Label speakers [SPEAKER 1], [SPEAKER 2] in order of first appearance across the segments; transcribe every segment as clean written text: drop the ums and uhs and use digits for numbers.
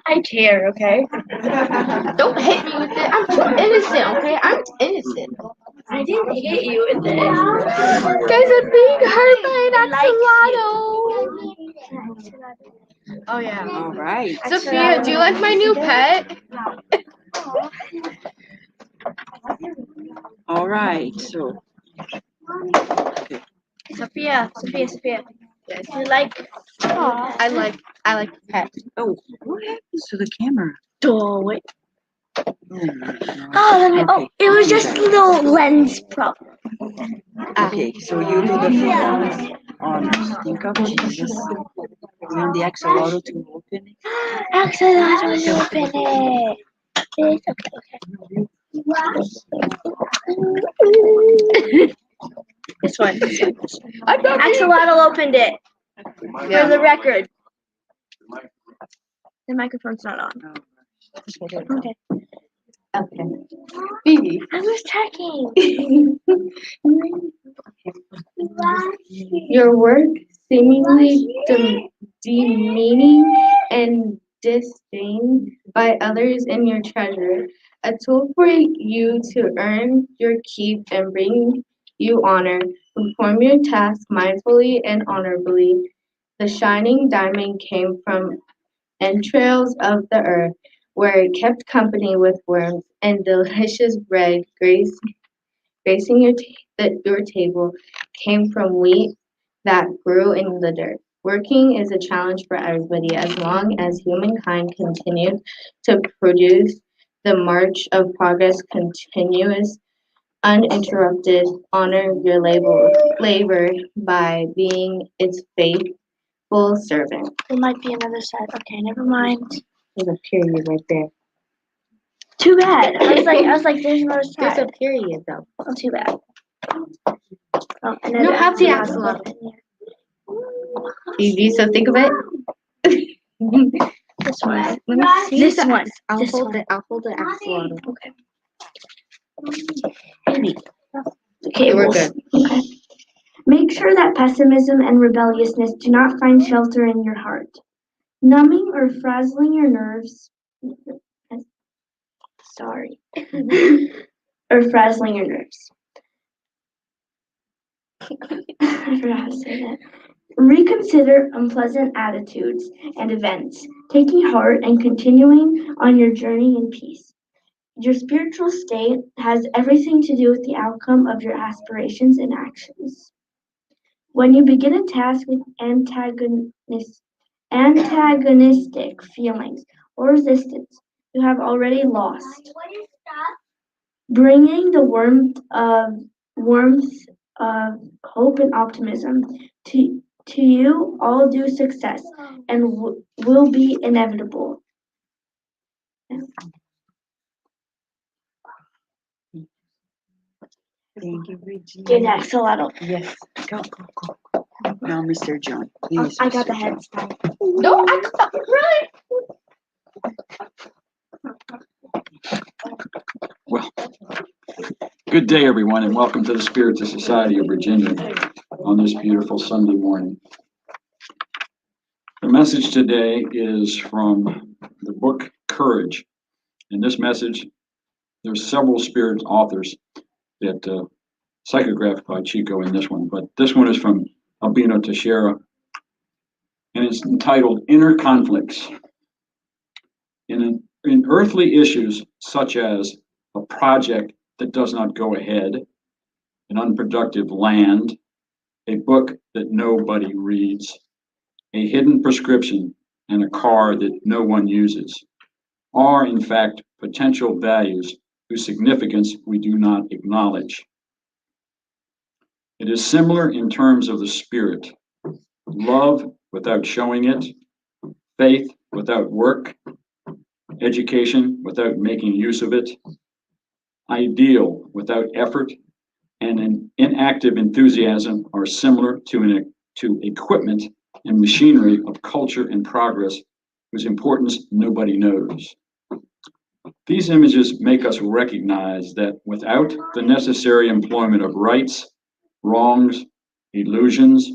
[SPEAKER 1] I care, okay? Don't hit me with it. I'm too innocent, okay? I'm innocent. I didn't hit you with this. Guys, I'm being hurt by an axolotl. Oh, yeah.
[SPEAKER 2] All right.
[SPEAKER 1] Sophia, do you like my new pet?
[SPEAKER 2] All right. So,
[SPEAKER 1] Sophia. Yes, you like? I like pets.
[SPEAKER 2] oh, what happens to the camera?
[SPEAKER 1] Oh, wait.
[SPEAKER 2] Okay.
[SPEAKER 3] It was just a little lens problem.
[SPEAKER 2] Okay, so you do the think of Jesus. And the axolotl to open it.
[SPEAKER 3] Axolotl was open it.
[SPEAKER 1] This one.
[SPEAKER 3] Axolotl opened it.
[SPEAKER 1] Yeah.
[SPEAKER 3] For the record. The microphone's not on. Okay.
[SPEAKER 2] Okay. Phoebe.
[SPEAKER 3] I was checking.
[SPEAKER 1] Your work seemingly demeaning and disdained by others in your treasure, a tool for you to earn your keep and bring you honor. Perform your task mindfully and honorably. The shining diamond came from entrails of the earth, where it kept company with worms, and delicious bread gracing your table came from wheat that grew in the dirt. Working is a challenge for everybody as long as humankind continues to produce the march of progress continuous, uninterrupted. Honor your labor by being its faithful servant.
[SPEAKER 3] There might be another side. Okay, never mind.
[SPEAKER 1] There's a period right there.
[SPEAKER 3] Too bad. I was like, there's another
[SPEAKER 1] There's
[SPEAKER 3] side.
[SPEAKER 1] a period though.
[SPEAKER 3] Oh, too bad. Oh,
[SPEAKER 1] You don't have the axolotl. Easy, so think of it.
[SPEAKER 3] This one.
[SPEAKER 1] Let me see.
[SPEAKER 3] This one.
[SPEAKER 1] I'll
[SPEAKER 3] This
[SPEAKER 1] hold
[SPEAKER 3] one.
[SPEAKER 1] it. I'll hold the axolotl.
[SPEAKER 3] Okay.
[SPEAKER 1] Maybe.
[SPEAKER 3] Okay,
[SPEAKER 1] we're
[SPEAKER 3] well,
[SPEAKER 1] good.
[SPEAKER 3] Okay. Make sure that pessimism and rebelliousness do not find shelter in your heart. Numbing or frazzling your nerves. Sorry. Or frazzling your nerves. I forgot how to say that. Reconsider unpleasant attitudes and events, taking heart and continuing on your journey in peace. Your spiritual state has everything to do with the outcome of your aspirations and actions. When you begin a task with antagonistic feelings or resistance, you have already lost. Bringing the warmth of hope and optimism to you, all due success and will be inevitable.
[SPEAKER 2] Thank you, Regina.
[SPEAKER 3] You're next, Axolotl.
[SPEAKER 2] Yes. Go. Now, Mr. John. Please,
[SPEAKER 3] I got
[SPEAKER 2] Mr.
[SPEAKER 3] the
[SPEAKER 2] John.
[SPEAKER 3] head style.
[SPEAKER 1] No, I got it right.
[SPEAKER 4] Well, good day, everyone, and welcome to the Spiritus Society of Virginia on this beautiful Sunday morning. The message today is from the book Courage. In this message, there's several spirit authors that psychographed by Chico in this one, but this one is from Albino Teixeira, and it's entitled Inner Conflicts. In earthly issues such as a project that does not go ahead, an unproductive land, a book that nobody reads, a hidden prescription, and a car that no one uses, are in fact potential values whose significance we do not acknowledge. It is similar in terms of the spirit. Love without showing it, faith without work, education without making use of it, ideal without effort, and an inactive enthusiasm are similar to equipment and machinery of culture and progress whose importance nobody knows. These images make us recognize that without the necessary employment of rights, wrongs, illusions,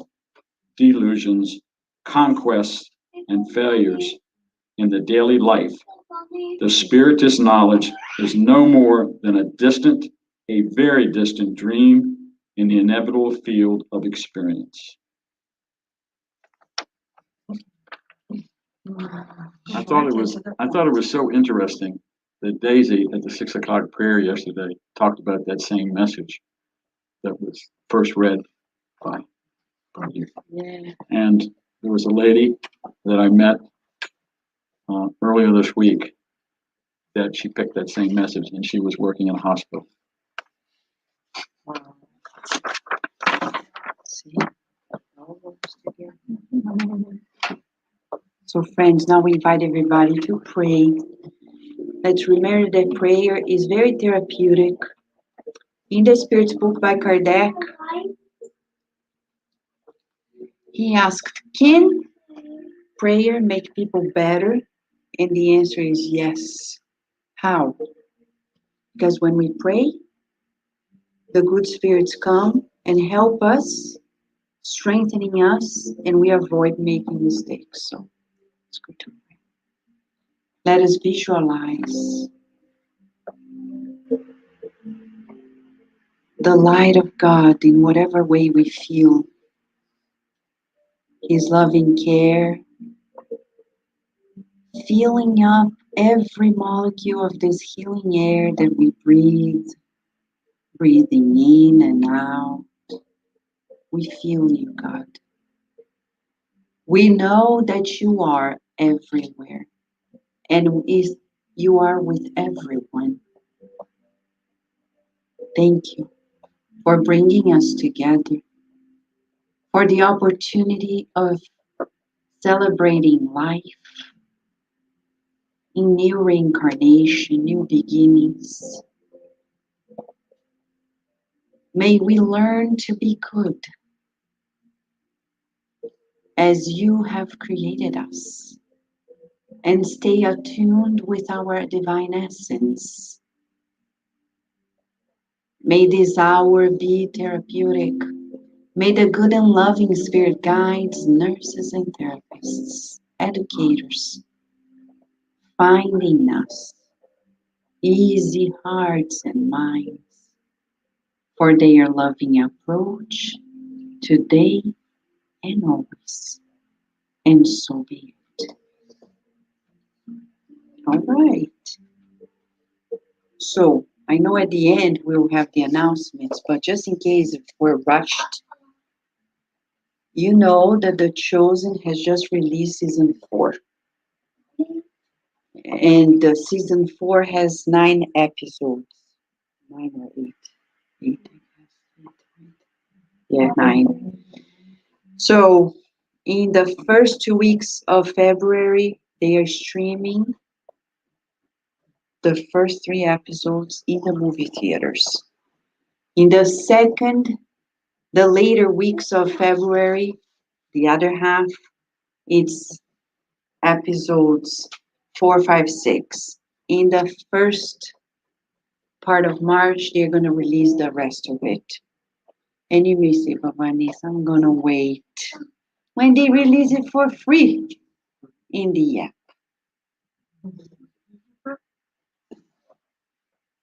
[SPEAKER 4] delusions, conquests, and failures, in the daily life. The Spiritist knowledge is no more than a very distant dream in the inevitable field of experience. I thought it was so interesting that Daisy at the 6 o'clock prayer yesterday talked about that same message that was first read by you.
[SPEAKER 2] Yeah.
[SPEAKER 4] And there was a lady that I met earlier this week that she picked that same message, and she was working in a hospital.
[SPEAKER 2] Wow. See, all works together. So, friends, now we invite everybody to pray. Let's remember that prayer is very therapeutic. In the Spirit's book by Kardec, he asked, can prayer make people better? And the answer is yes. How? Because when we pray, the good spirits come and help us, strengthening us, and we avoid making mistakes. So it's good to pray. Let us visualize the light of God in whatever way we feel. His loving care, filling up every molecule of this healing air that we breathe, breathing in and out. We feel you, God. We know that you are everywhere, and you are with everyone. Thank you for bringing us together, for the opportunity of celebrating life in new reincarnation, new beginnings. May we learn to be good as you have created us and stay attuned with our divine essence. May this hour be therapeutic. May the good and loving Spirit guides nurses and therapists, educators, finding us easy hearts and minds for their loving approach today and always. And so be it. All right. So I know at the end we'll have the announcements, but just in case if we're rushed, you know that The Chosen has just released season 4. And the season 4 has 9 episodes. 9 or 8. 8, I guess. 8. Yeah, 9. So in the first 2 weeks of February, they are streaming the first 3 episodes in the movie theaters. In the later weeks of February, the other half, it's episodes 4, 5, 6. In the first part of March, they're going to release the rest of it. And you may say, but Vanessa, I'm going to wait when they release it for free in the app.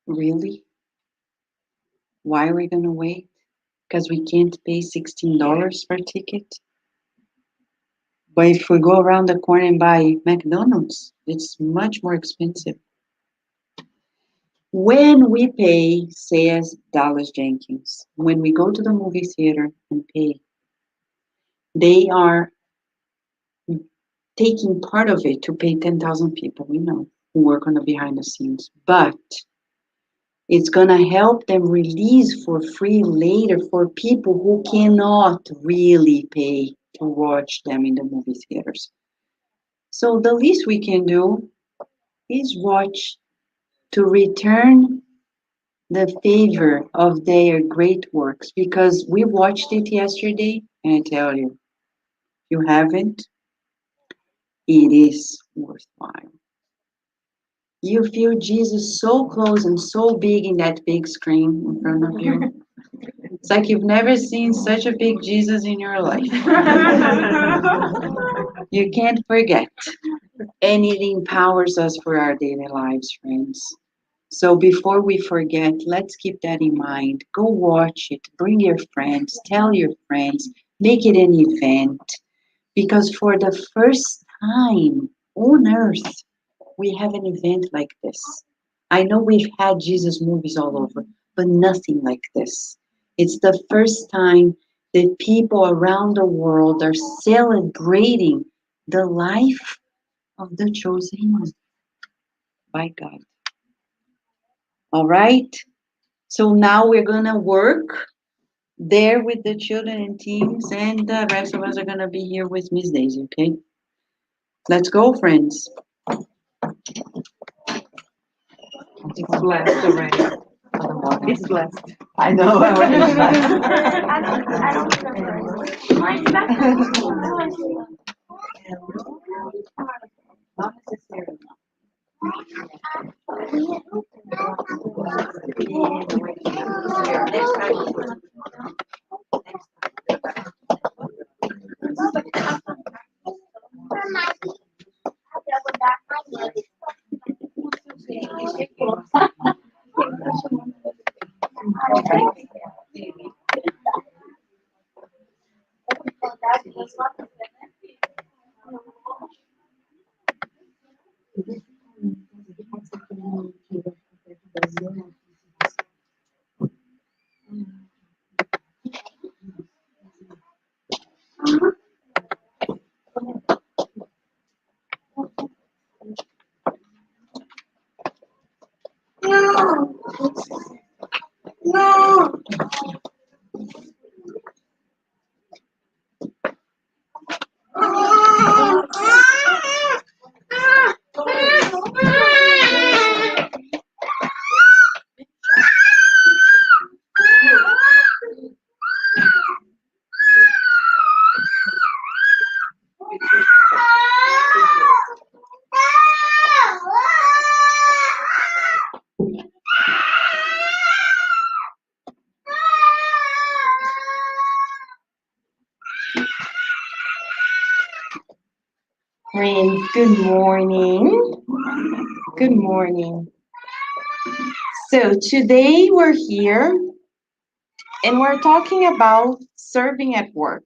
[SPEAKER 2] Really? Why are we going to wait? Because we can't pay $16 per ticket? But if we go around the corner and buy McDonald's, it's much more expensive. When we pay, says Dallas Jenkins, when we go to the movie theater and pay, they are taking part of it to pay 10,000 people, we know, who work on the behind the scenes. But it's going to help them release for free later for people who cannot really pay to watch them in the movie theaters. So the least we can do is watch to return the favor of their great works, because we watched it yesterday, and I tell you, if you haven't, it is worthwhile. You feel Jesus so close and so big in that big screen in front of you. It's like you've never seen such a big Jesus in your life. You can't forget. and it empowers us for our daily lives, friends. So before we forget, let's keep that in mind. Go watch it, bring your friends, tell your friends, make it an event. Because for the first time on earth, we have an event like this. I know we've had Jesus movies all over, but nothing like this. It's the first time that people around the world are celebrating the life of the chosen one by God. All right? So now we're going to work there with the children and teams, and the rest of us are going to be here with Miss Daisy, okay? Let's go, friends.
[SPEAKER 5] It's blessed already. It's blessed.
[SPEAKER 2] I know.
[SPEAKER 3] I don't remember. Mine's back.
[SPEAKER 2] Not necessarily.
[SPEAKER 6] Friends, good morning. Good morning. So today we're here and we're talking about serving at work.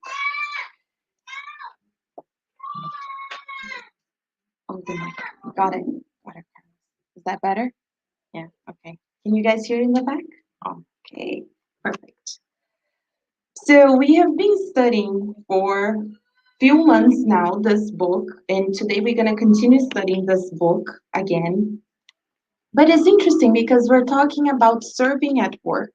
[SPEAKER 6] Oh, the mic. Got it. Got it. Is that better? Yeah. Okay. Can you guys hear in the back? Okay. Perfect. So we have been studying for few months now this book, and today we're going to continue studying this book again. But it's interesting because we're talking about serving at work.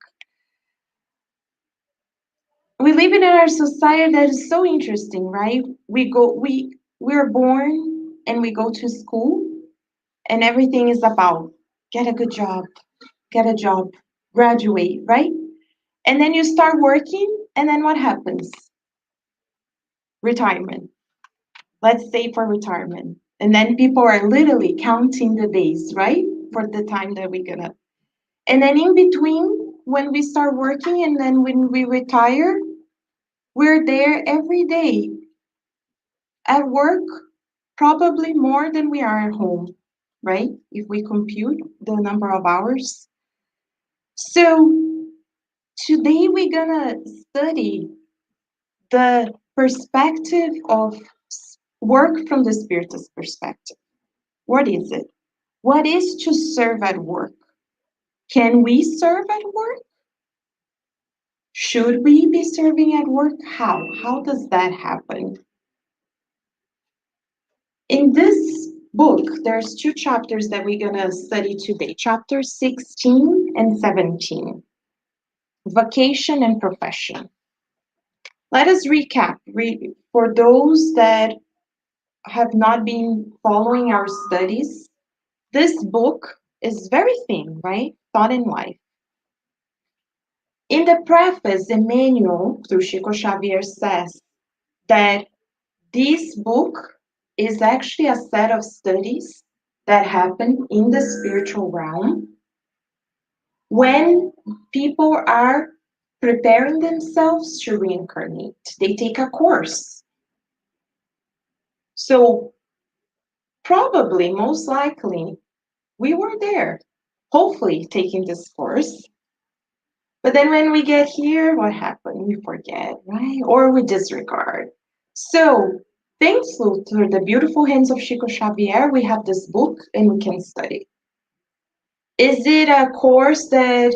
[SPEAKER 6] We live in our society that is so interesting, right? We're born and we go to school and everything is about get a job, graduate, right? And then you start working and then what happens? Retirement. Let's say for retirement. And then people are literally counting the days, right? For the time that we're gonna. And then in between, when we start working and then when we retire, we're there every day at work, probably more than we are at home, right? If we compute the number of hours. So today we're gonna study the perspective of work from the Spirit's perspective. What is it? What is to serve at work? Can we serve at work? Should we be serving at work? How? How does that happen? In this book, there's two chapters that we're gonna study today, chapter 16 and 17, vocation and profession. Let us recap for those that have not been following our studies. This book is very thin, right? Thought in Life. In the preface, Emmanuel, through Chico Xavier, says that this book is actually a set of studies that happen in the spiritual realm when people are preparing themselves to reincarnate. They take a course. So Probably, most likely, we were there, hopefully taking this course. But then when we get here, what happened? We forget, right? Or we disregard. So, thanks to the beautiful hands of Chico Xavier, we have this book and we can study. Is it a course that,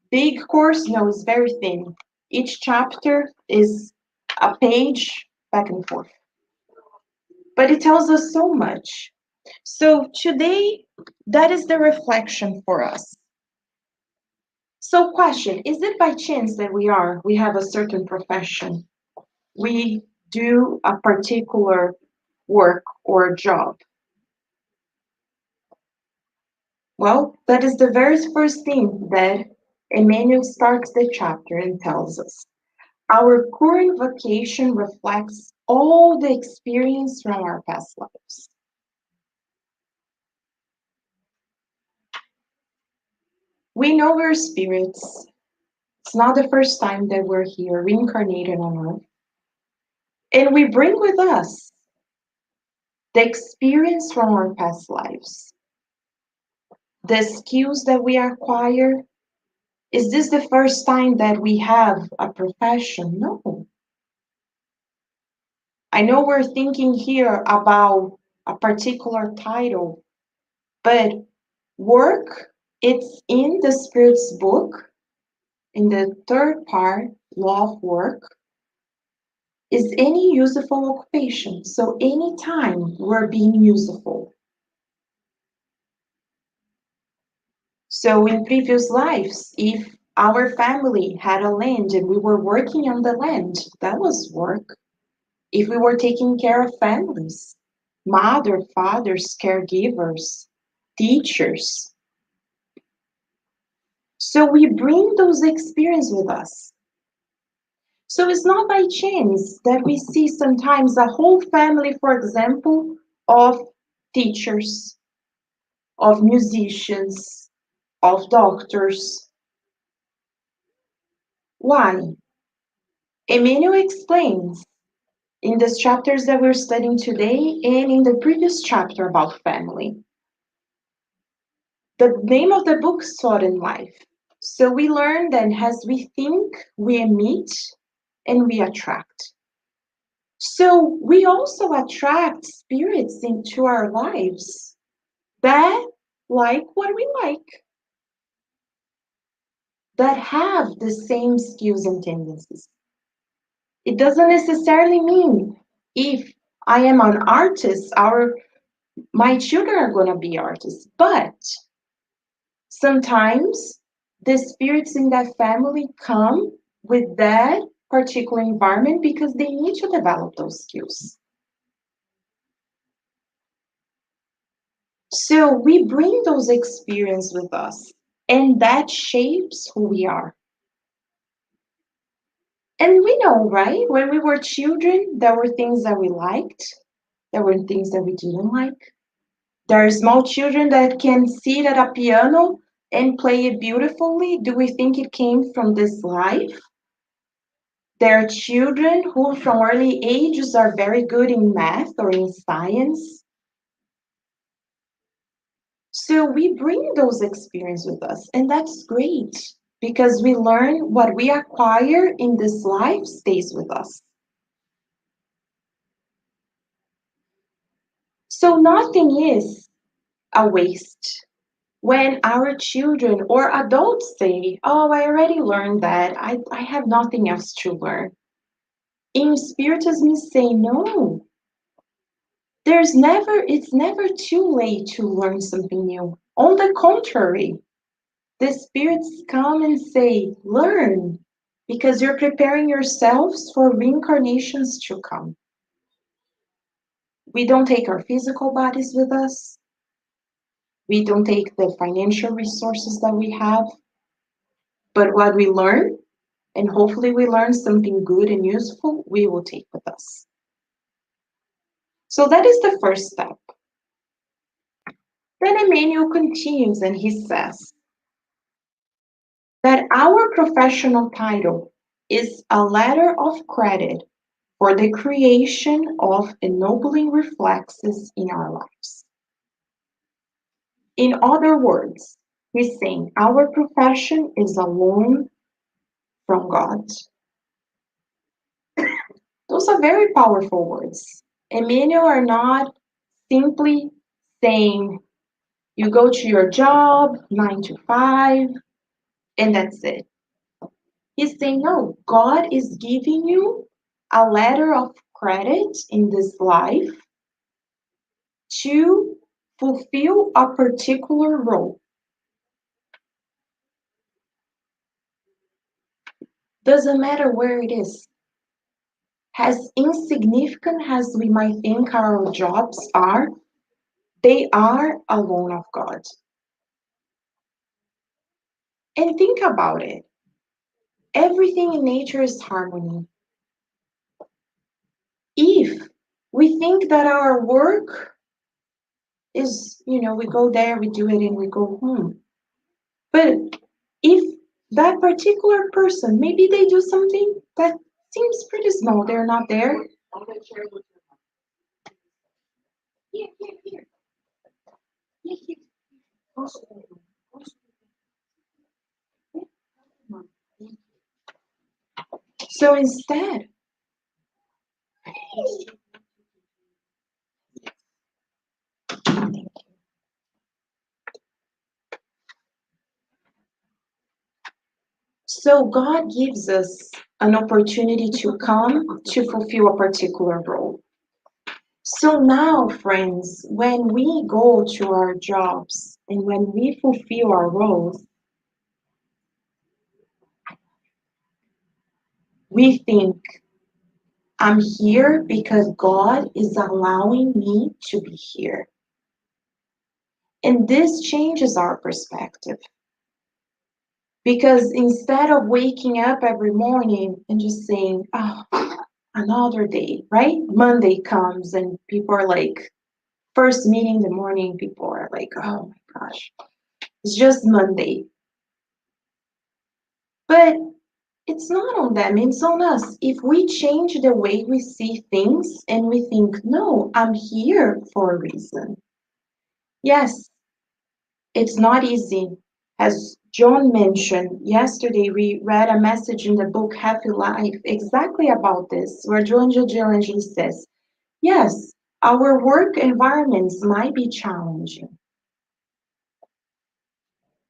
[SPEAKER 6] big course? No, it's very thin. Each chapter is a page back and forth. But it tells us so much. So today, that is the reflection for us. So question, is it by chance that we have a certain profession? We do a particular work or job? Well, that is the very first thing that Emmanuel starts the chapter and tells us. Our current vocation reflects all the experience from our past lives. We know we're spirits. It's not the first time that we're here, reincarnated on Earth. And we bring with us the experience from our past lives, the skills that we acquire. Is this the first time that we have a profession? No. I know we're thinking here about a particular title, but work, it's in the Spirit's book, in the third part, law of work, is any useful occupation. So anytime we're being useful. So in previous lives, if our family had a land and we were working on the land, that was work. If we were taking care of families, mother, fathers, caregivers, teachers. So we bring those experiences with us. So it's not by chance that we see sometimes a whole family, for example, of teachers, of musicians, of doctors. Why? Emmanuel explains in these chapters that we're studying today and in the previous chapter about family. The name of the book is Thought in Life. So we learn that as we think, we emit and we attract. So we also attract spirits into our lives that like what we like, that have the same skills and tendencies. It doesn't necessarily mean if I am an artist, my children are going to be artists, but sometimes the spirits in that family come with that particular environment because they need to develop those skills. So we bring those experiences with us, and that shapes who we are. And we know, right? When we were children, there were things that we liked, there were things that we didn't like. There are small children that can sit at a piano and play it beautifully. Do we think it came from this life? There are children who, from early ages, are very good in math or in science. So we bring those experiences with us, and that's great because we learn what we acquire in this life stays with us. So nothing is a waste. When our children or adults say, oh, I already learned that, I have nothing else to learn. In Spiritism, we say, no, it's never too late to learn something new. On the contrary, the spirits come and say, learn, because you're preparing yourselves for reincarnations to come. We don't take our physical bodies with us. We don't take the financial resources that we have. But what we learn, and hopefully we learn something good and useful, we will take with us. So that is the first step. Then Emmanuel continues and he says that our professional title is a letter of credit for the creation of ennobling reflexes in our lives. In other words, he's saying our profession is a loan from God. Those are very powerful words. Emmanuel are not simply saying you go to your job 9 to 5 and that's it. He's saying, no, God is giving you a letter of credit in this life to fulfill a particular role. Doesn't matter where it is. As insignificant as we might think our jobs are, they are a loan of God. And think about it. Everything in nature is harmony. If we think that our work is, we go there, we do it, and we go home. But if that particular person, maybe they do something that seems pretty small, they're not there. Here, here, here. Here, here. So instead, so God gives us an opportunity to come to fulfill a particular role. So now, friends, when we go to our jobs and when we fulfill our roles, we think, I'm here because God is allowing me to be here. And this changes our perspective. Because instead of waking up every morning and just saying, oh, another day, right? Monday comes and people are like, first meeting in the morning, people are like, oh my gosh, it's just Monday. But it's not on them, it's on us. If we change the way we see things and we think, no, I'm here for a reason. Yes, it's not easy. As John mentioned yesterday, we read a message in the book Happy Life exactly about this, where John Angeli says, yes, our work environments might be challenging.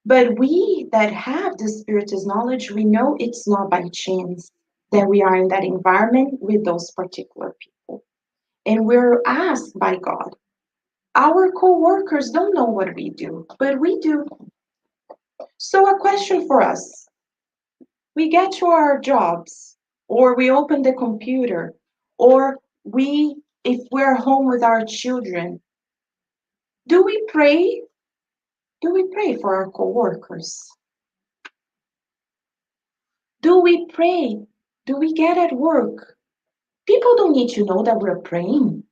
[SPEAKER 6] But we that have the Spirit's knowledge, we know it's not by chance that we are in that environment with those particular people. And we're asked by God. Our co-workers don't know what we do, but we do. So a question for us. We get to our jobs, or we open the computer, or if we're home with our children, do we pray? Do we pray for our co-workers? Do we pray? Do we get at work? People don't need to know that we're praying.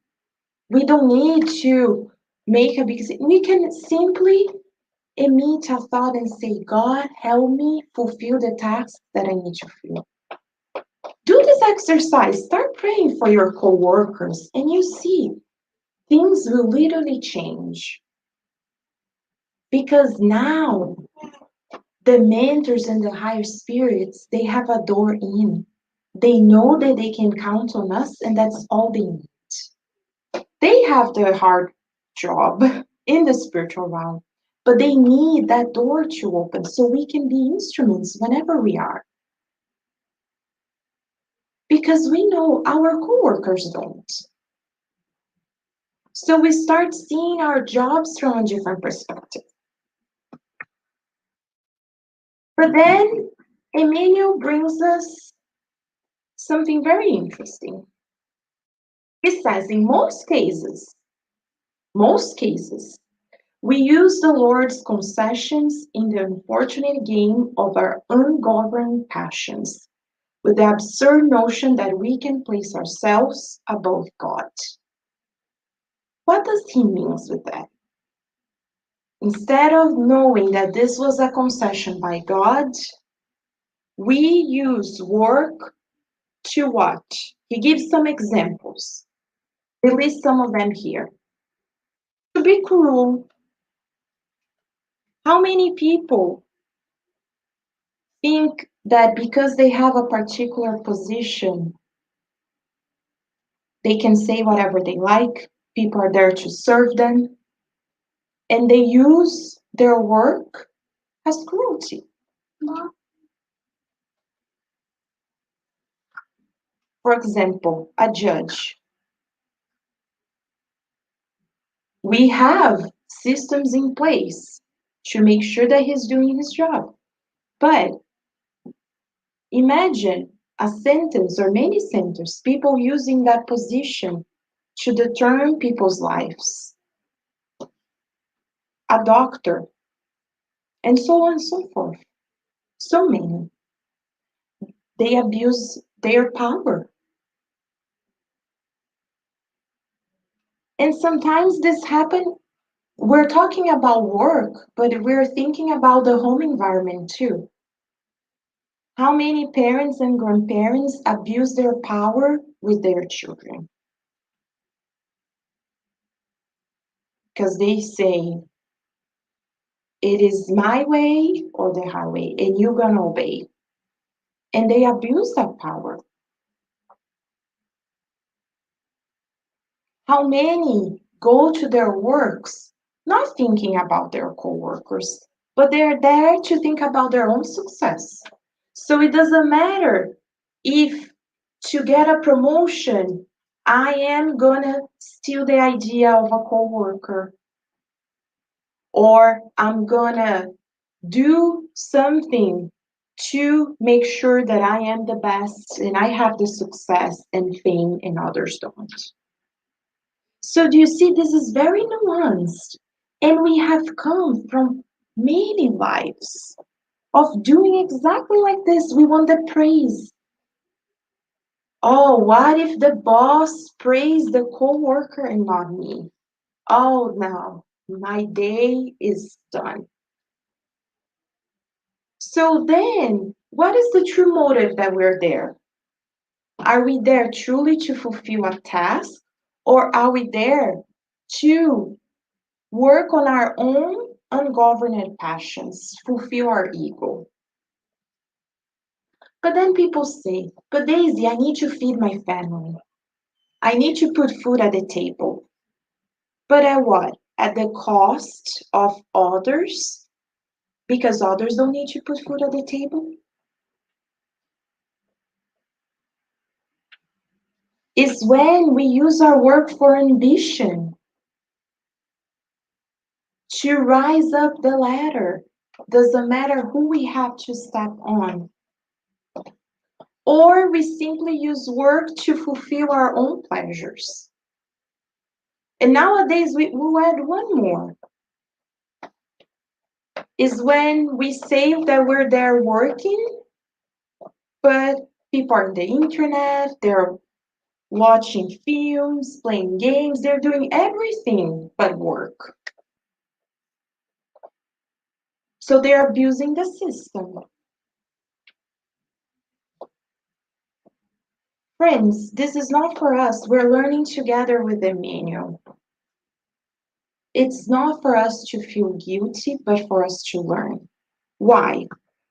[SPEAKER 6] We don't need to make a big, we can simply emit a thought and say, God, help me fulfill the task that I need to fulfill. Do this exercise. Start praying for your co-workers, and you see things will literally change. Because now the mentors and the higher spirits, they have a door in. They know that they can count on us, and that's all they need. They have the hard job in the spiritual realm, but they need that door to open so we can be instruments whenever we are. Because we know our coworkers don't. So we start seeing our jobs from a different perspective. But then Emmanuel brings us something very interesting. He says in most cases, we use the Lord's concessions in the unfortunate game of our ungoverned passions, with the absurd notion that we can place ourselves above God. What does he mean with that? Instead of knowing that this was a concession by God, we use work to what? He gives some examples. We list some of them here. To be cruel, how many people think that because they have a particular position, they can say whatever they like, people are there to serve them, and they use their work as cruelty? For example, a judge. We have systems in place to make sure that he's doing his job. But imagine a sentence or many sentences, people using that position to determine people's lives. A doctor, and so on and so forth. So many. They abuse their power. And sometimes this happens, we're talking about work, but we're thinking about the home environment too. How many parents and grandparents abuse their power with their children? Because they say, it is my way or the highway, and you're going to obey. And they abuse that power. How many go to their works not thinking about their coworkers, but they're there to think about their own success. So it doesn't matter if to get a promotion, I am gonna steal the idea of a coworker, or I'm gonna do something to make sure that I am the best and I have the success and fame and others don't. So do you see, this is very nuanced, and we have come from many lives of doing exactly like this. We want the praise. Oh, what if the boss praised the coworker and not me? Oh, now my day is done. So then, what is the true motive that we're there? Are we there truly to fulfill a task, or are we there to work on our own ungoverned passions, fulfill our ego? But then people say, but Daisy, I need to feed my family. I need to put food at the table. But at what? At the cost of others? Because others don't need to put food at the table? Is when we use our work for ambition, to rise up the ladder. Doesn't matter who we have to step on. Or we simply use work to fulfill our own pleasures. And nowadays, we'll add one more. Is when we say that we're there working, but people are on the internet, they're watching films, playing games, they're doing everything but work. So they're abusing the system. Friends, this is not for us. We're learning together with Emmanuel. It's not for us to feel guilty, but for us to learn. Why?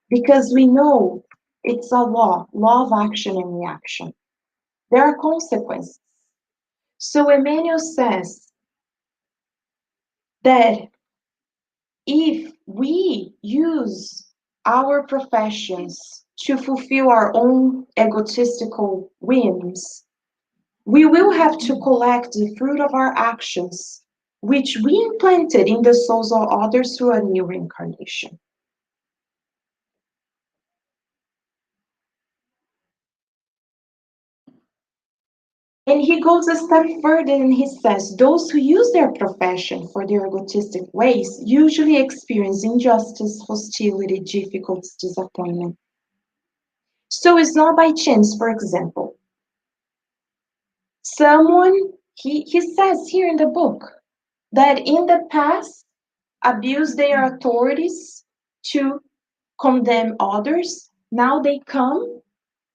[SPEAKER 6] Because we know it's a law of action and reaction. There are consequences. So Emmanuel says that if we use our professions to fulfill our own egotistical whims, we will have to collect the fruit of our actions, which we implanted in the souls of others through a new reincarnation. And he goes a step further and he says, those who use their profession for their egotistic ways usually experience injustice, hostility, difficulties, disappointment. So it's not by chance, for example. Someone, he says here in the book, that in the past abused their authorities to condemn others. Now they come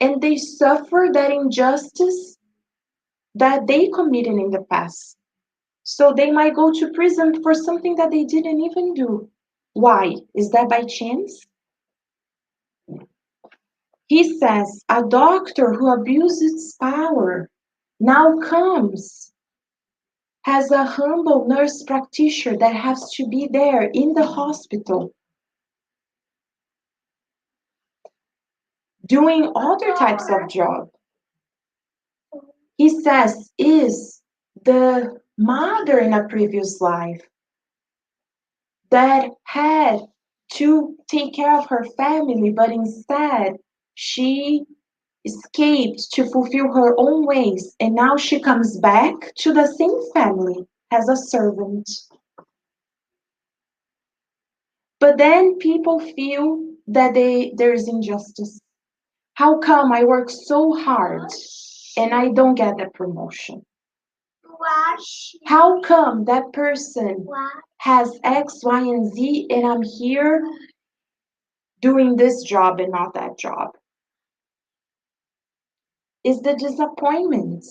[SPEAKER 6] and they suffer that injustice that they committed in the past. So they might go to prison for something that they didn't even do. Why? Is that by chance? He says a doctor who abuses power now comes as a humble nurse practitioner that has to be there in the hospital doing other types of job. He says is the mother in a previous life that had to take care of her family, but instead she escaped to fulfill her own ways, and now she comes back to the same family as a servant. But then people feel that there is injustice. How come I work so hard and I don't get the promotion? How come that person has X, Y, and Z and I'm here doing this job and not that job? Is the disappointment.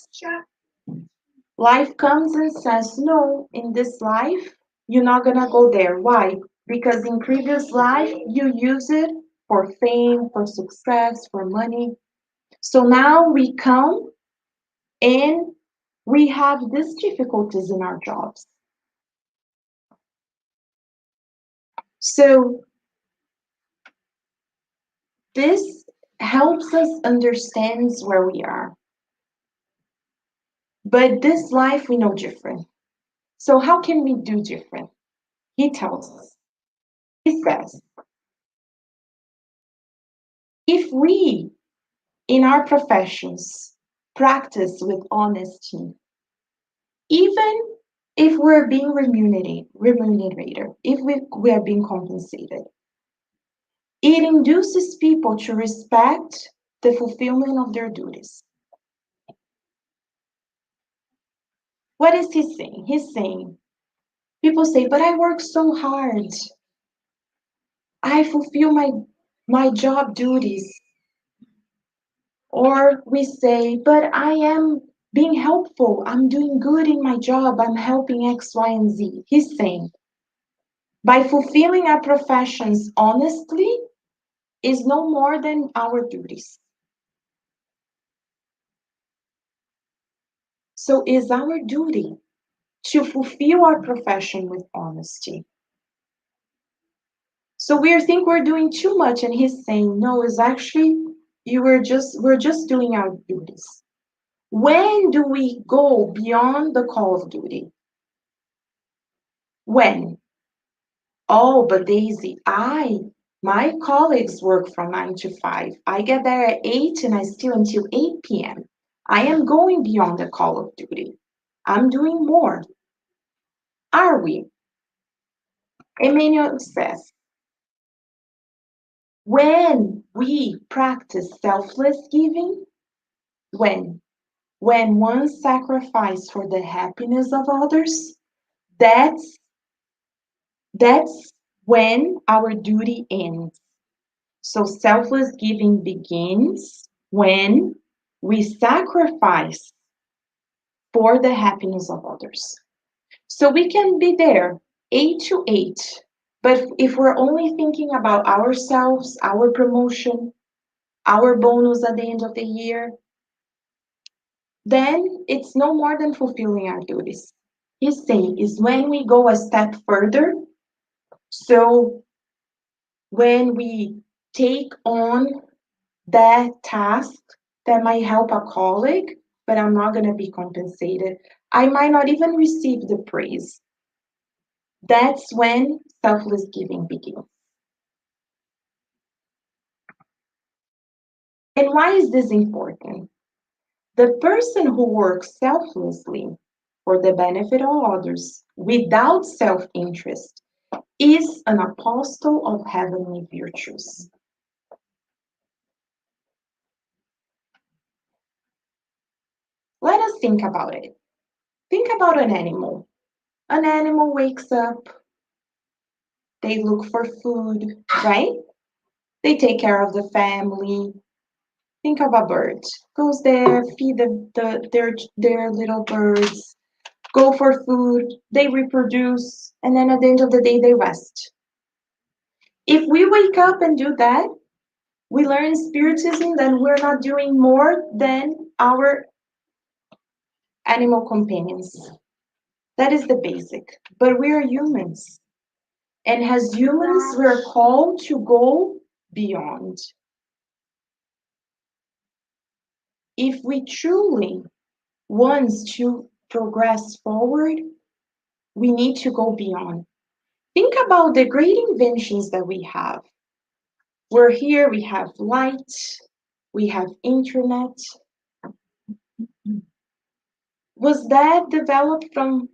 [SPEAKER 6] Life comes and says, no, in this life, you're not gonna go there. Why? Because in previous life, you use it for fame, for success, for money. So now we come and we have these difficulties in our jobs. So this helps us understand where we are. But this life we know different. So how can we do different? He tells us. He says, if we in our professions practice with honesty, even if we're being remunerated, if we are being compensated, it induces people to respect the fulfillment of their duties. What is he saying? He's saying, people say, but I work so hard. I fulfill my job duties. Or we say, but I am being helpful. I'm doing good in my job. I'm helping X, Y, and Z. He's saying, by fulfilling our professions honestly is no more than our duties. So it's our duty to fulfill our profession with honesty. So we think we're doing too much, and he's saying, no, it's actually we're just doing our duties. When do we go beyond the call of duty? When? Oh, but Daisy, my colleagues work from 9 to 5. I get there at 8 and I still until 8 p.m. I am going beyond the call of duty. I'm doing more. Are we? Emmanuel says, when we practice selfless giving, when one sacrifice for the happiness of others, that's when our duty ends. So selfless giving begins when we sacrifice for the happiness of others. So we can be there 8 to 8, but if we're only thinking about ourselves, our promotion, our bonus at the end of the year, then it's no more than fulfilling our duties. He's saying is when we go a step further. So when we take on that task that might help a colleague, but I'm not going to be compensated. I might not even receive the praise. That's when selfless giving begins. And why is this important? The person who works selflessly for the benefit of others without self-interest is an apostle of heavenly virtues. Let us think about it. Think about an animal. An animal wakes up, they look for food, right? They take care of the family. Think of a bird. Goes there, feed their little birds, go for food, they reproduce, and then at the end of the day, they rest. If we wake up and do that, we learn in Spiritism that we're not doing more than our animal companions. That is the basic. But we are humans. And as humans, we're called to go beyond. If we truly want to progress forward, we need to go beyond. Think about the great inventions that we have. We're here, we have light, we have internet. Was that developed from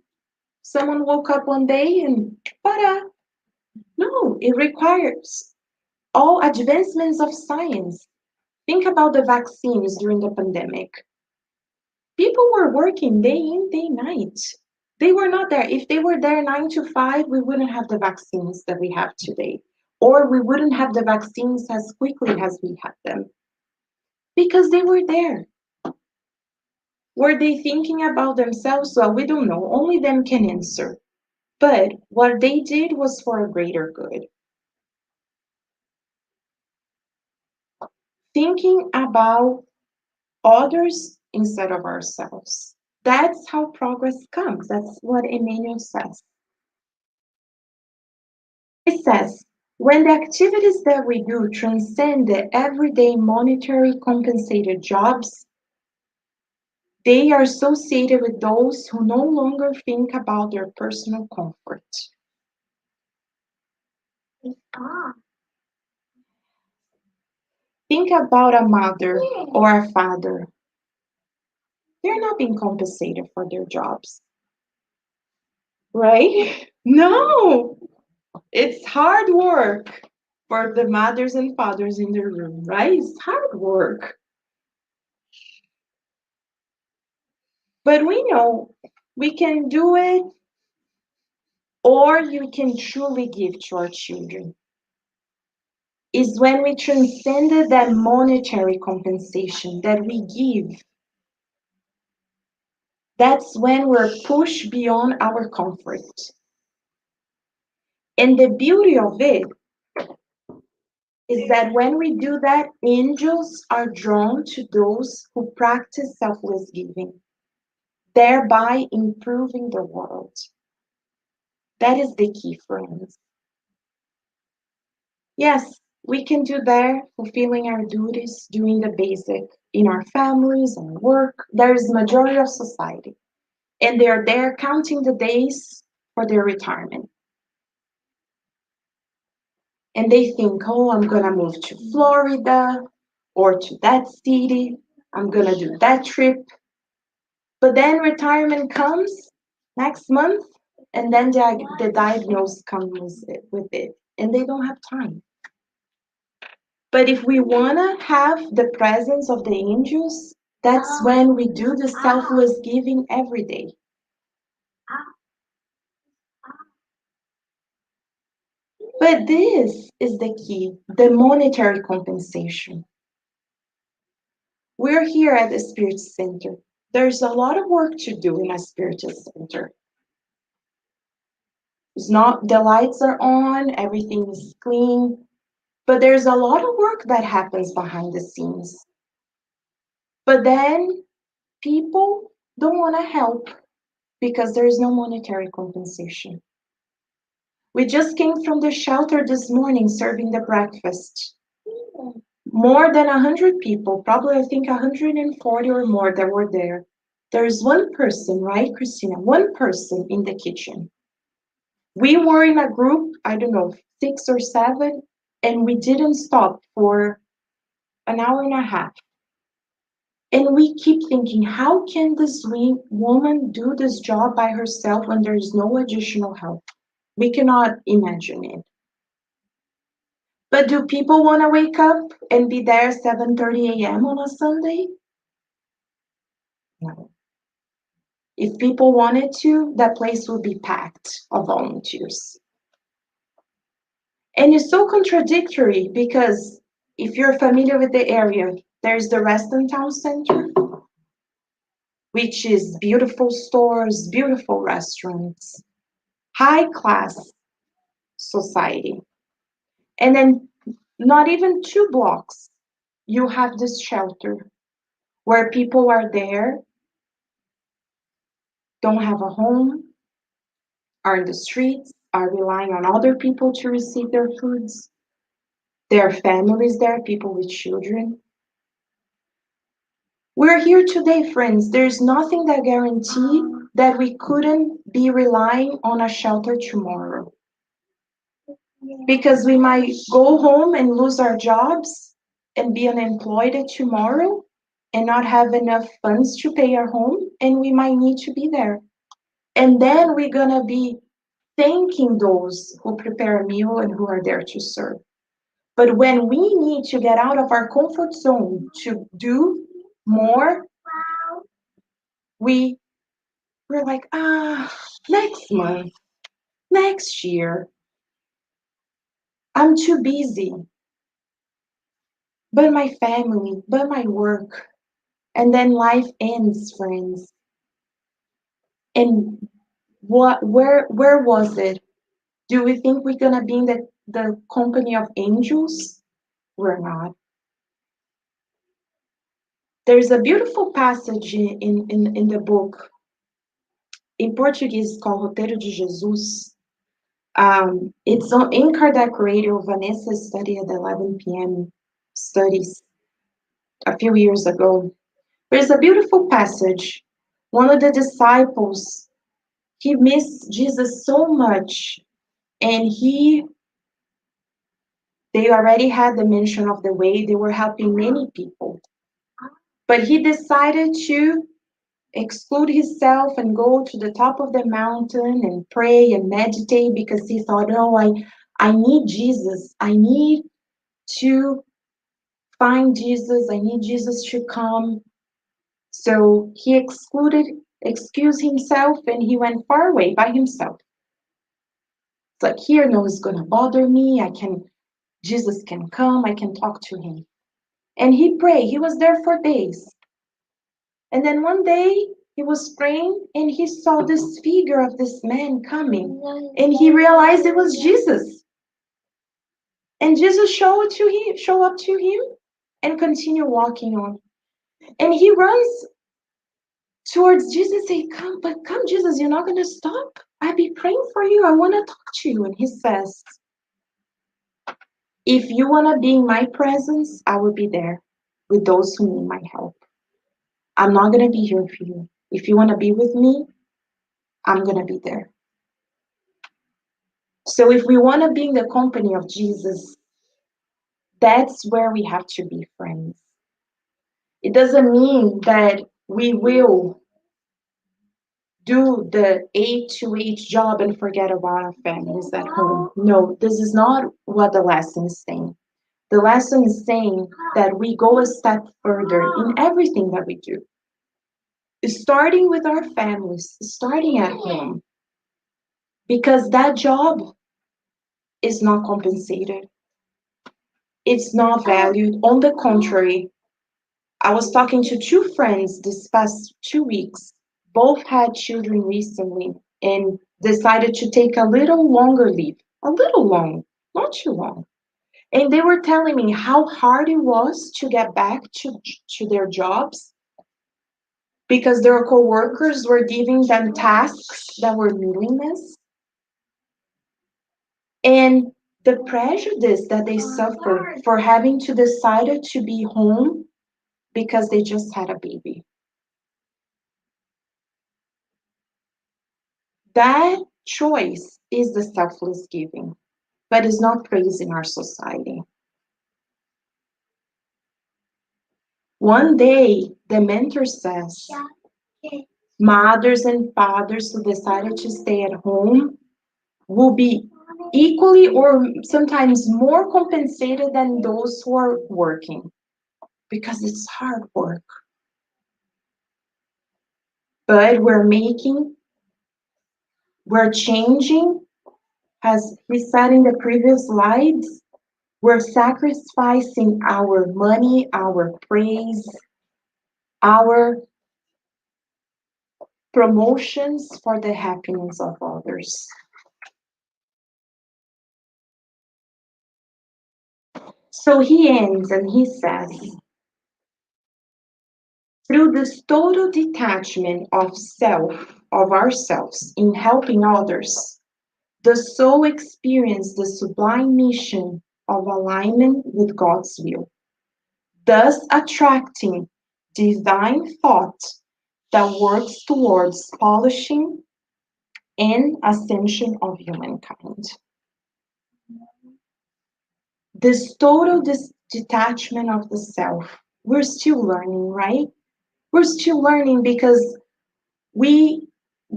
[SPEAKER 6] someone woke up one day and ta-da? No, it requires all advancements of science. Think about the vaccines during the pandemic. People were working day in, day night. They were not there. If they were there 9 to 5, we wouldn't have the vaccines that we have today. Or we wouldn't have the vaccines as quickly as we had them. Because they were there. Were they thinking about themselves? Well, we don't know. Only them can answer. But what they did was for a greater good. Thinking about others instead of ourselves. That's how progress comes. That's what Emmanuel says. He says, when the activities that we do transcend the everyday monetary compensated jobs, they are associated with those who no longer think about their personal comfort. Think about a mother or a father. They're not being compensated for their jobs. Right? No! It's hard work for the mothers and fathers in the room, right? It's hard work. But we know we can do it, or you can truly give to our children. Is when we transcended that monetary compensation that we give. That's when we're pushed beyond our comfort. And the beauty of it is that when we do that, angels are drawn to those who practice selfless giving, thereby improving the world. That is the key, friends. Yes, we can do that, fulfilling our duties, doing the basic in our families and work. There is the majority of society, and they are there counting the days for their retirement. And they think, oh, I'm gonna move to Florida or to that city. I'm gonna do that trip. But then retirement comes next month, and then the diagnosis comes with it, and they don't have time. But if we wanna have the presence of the angels, that's when we do the selfless giving every day. But this is the key, the monetary compensation. We're here at the Spirit Center. There's a lot of work to do in a Spirit Center. It's not, the lights are on, everything is clean, but there's a lot of work that happens behind the scenes. But then people don't want to help because there is no monetary compensation. We just came from the shelter this morning serving the breakfast. More than 100 people, probably I think 140 or more that were there. There's one person, right, Christina? One person in the kitchen. We were in a group, I don't know, 6 or 7, and we didn't stop for an hour and a half. And we keep thinking, how can this woman do this job by herself when there is no additional help? We cannot imagine it. But do people want to wake up and be there 7:30 a.m. on a Sunday? No. If people wanted to, that place would be packed of volunteers. And it's so contradictory because if you're familiar with the area, There's the Reston Town Center, which is beautiful stores, beautiful restaurants, high class society. And then not even 2 blocks, you have this shelter where people are there, don't have a home, are in the streets, are relying on other people to receive their foods. There are families there, people with children. We're here today, friends. There's nothing that guarantees that we couldn't be relying on a shelter tomorrow. Because we might go home and lose our jobs and be unemployed tomorrow and not have enough funds to pay our home, and we might need to be there. And then we're gonna be thanking those who prepare a meal and who are there to serve. But when we need to get out of our comfort zone to do more, we're like, next month, next year, I'm too busy. But my family, but my work, and then life ends, friends. And where was it? Do we think we're gonna be in the company of angels? We're not. There's a beautiful passage in the book, in Portuguese, called Roteiro de Jesus. It's in Kardec Radio. Vanessa studied at 11 p.m. studies a few years ago. There's a beautiful passage. One of the disciples, he missed Jesus so much, and they already had the mention of the way. They were helping many people. But he decided to exclude himself and go to the top of the mountain and pray and meditate, because he thought, oh, I need Jesus. I need to find Jesus. I need Jesus to come. So he excused himself, and he went far away by himself. It's like, here, no one's gonna bother me. Jesus can come. I can talk to him. And he prayed. He was there for days. And then one day he was praying, and he saw this figure of this man coming, and he realized it was Jesus. And Jesus showed up to him and continue walking on. And he runs towards Jesus and say, come, Jesus, you're not gonna stop. I'll be praying for you. I want to talk to you. And he says, if you want to be in my presence, I will be there with those who need my help. I'm not going to be here for you. If you want to be with me, I'm going to be there. So if we want to be in the company of Jesus, that's where we have to be, friends. It doesn't mean that we will do the 8 to 8 job and forget about our families at home. No, this is not what the lesson is saying. The lesson is saying that we go a step further in everything that we do. Starting with our families, starting at home. Because that job is not compensated. It's not valued. On the contrary, I was talking to 2 friends this past 2 weeks. Both had children recently and decided to take a little longer leave. A little long, not too long. And they were telling me how hard it was to get back to their jobs, because their coworkers were giving them tasks that were meaningless. And the prejudice that they suffered for having to decide to be home because they just had a baby. That choice is the selfless giving, but is not praised in our society. One day, the mentor says, mothers and fathers who decided to stay at home will be equally or sometimes more compensated than those who are working, because it's hard work. But we're changing, as we said in the previous slides, We're sacrificing our money, our praise, our promotions for the happiness of others. So he ends and he says, through this total detachment of self, of ourselves, in helping others, the soul experiences the sublime mission of alignment with God's will, thus attracting divine thought that works towards polishing and ascension of humankind. This total detachment of the self, we're still learning, right? We're still learning because we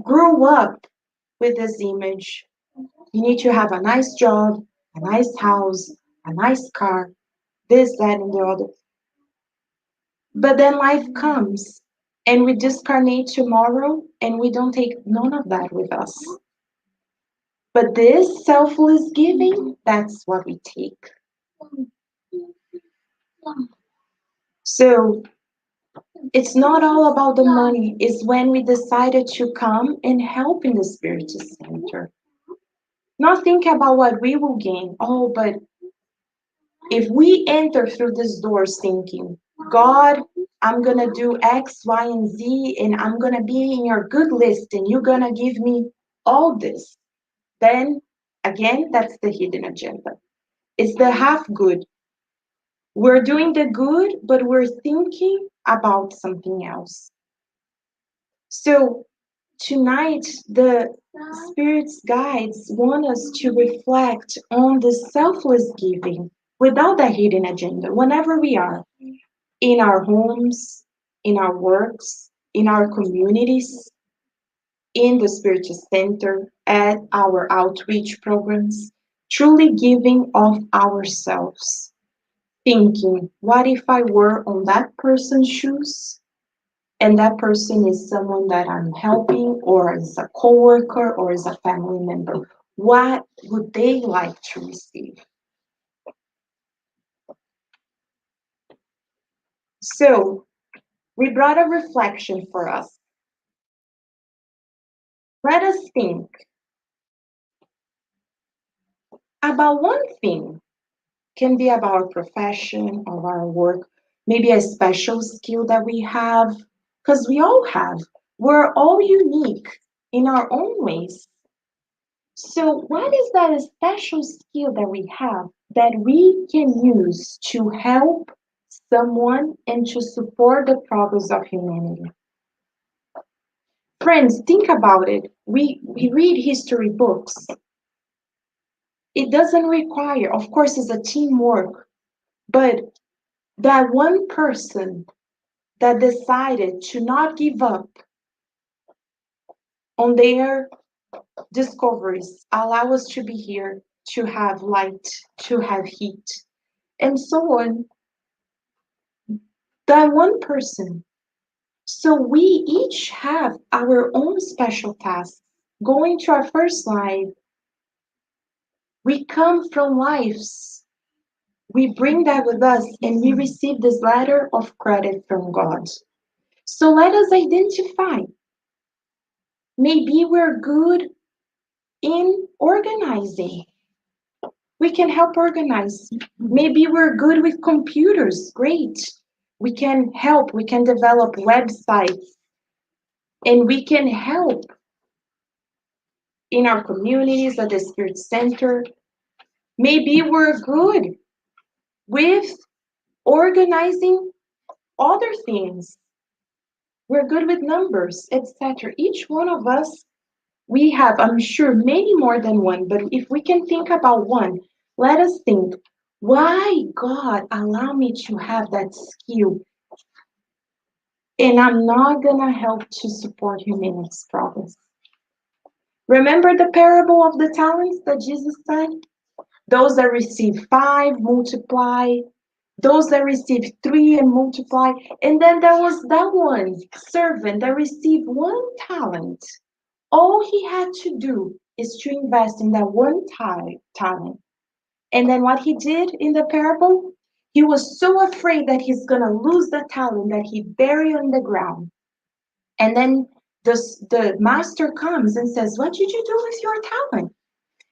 [SPEAKER 6] grew up with this image. You need to have a nice job, a nice house, a nice car, this, that, and the other. But then life comes and we discarnate tomorrow and we don't take none of that with us. But this selfless giving, that's what we take. So it's not all about the money, it's when we decided to come and help in the spiritual center. Not think about what we will gain. Oh, but if we enter through these doors thinking, God, I'm going to do X, Y, and Z, and I'm going to be in your good list, and you're going to give me all this, then again, that's the hidden agenda. It's the half good. We're doing the good, but we're thinking about something else. So tonight, the Spirit's guides want us to reflect on the selfless giving without a hidden agenda, whenever we are, in our homes, in our works, in our communities, in the spiritual center, at our outreach programs, truly giving of ourselves, thinking, what if I were on that person's shoes? And that person is someone that I'm helping, or is a coworker, or is a family member. What would they like to receive? So, we brought a reflection for us. Let us think about one thing. Can be about our profession or our work, maybe a special skill that we have, because we all have. We're all unique in our own ways. So, what is that special skill that we have that we can use to help someone and to support the progress of humanity? Friends, think about it. We read history books. It doesn't require, of course, it's a teamwork, but that one person that decided to not give up on their discoveries allow us to be here, to have light, to have heat, and so on. That one person. So we each have our own special tasks. Going to our first slide, we come from lives. We bring that with us and we receive this letter of credit from God. So let us identify. Maybe we're good in organizing. We can help organize. Maybe we're good with computers. Great. We can help. We can develop websites. And we can help in our communities at the Spirit Center. Maybe we're good with organizing other things. We're good with numbers, etc. Each one of us, we have, I'm sure, many more than one, but if we can think about one, let us think, why God allow me to have that skill? And I'm not gonna help to support humanity's progress. Remember the parable of the talents that Jesus said? Those that receive 5 multiply, those that receive 3 and multiply. And then there was that one servant that received 1 talent. All he had to do is to invest in that one talent. And then what he did in the parable, he was so afraid that he's going to lose the talent that he buried on the ground. And then the master comes and says, "What did you do with your talent?"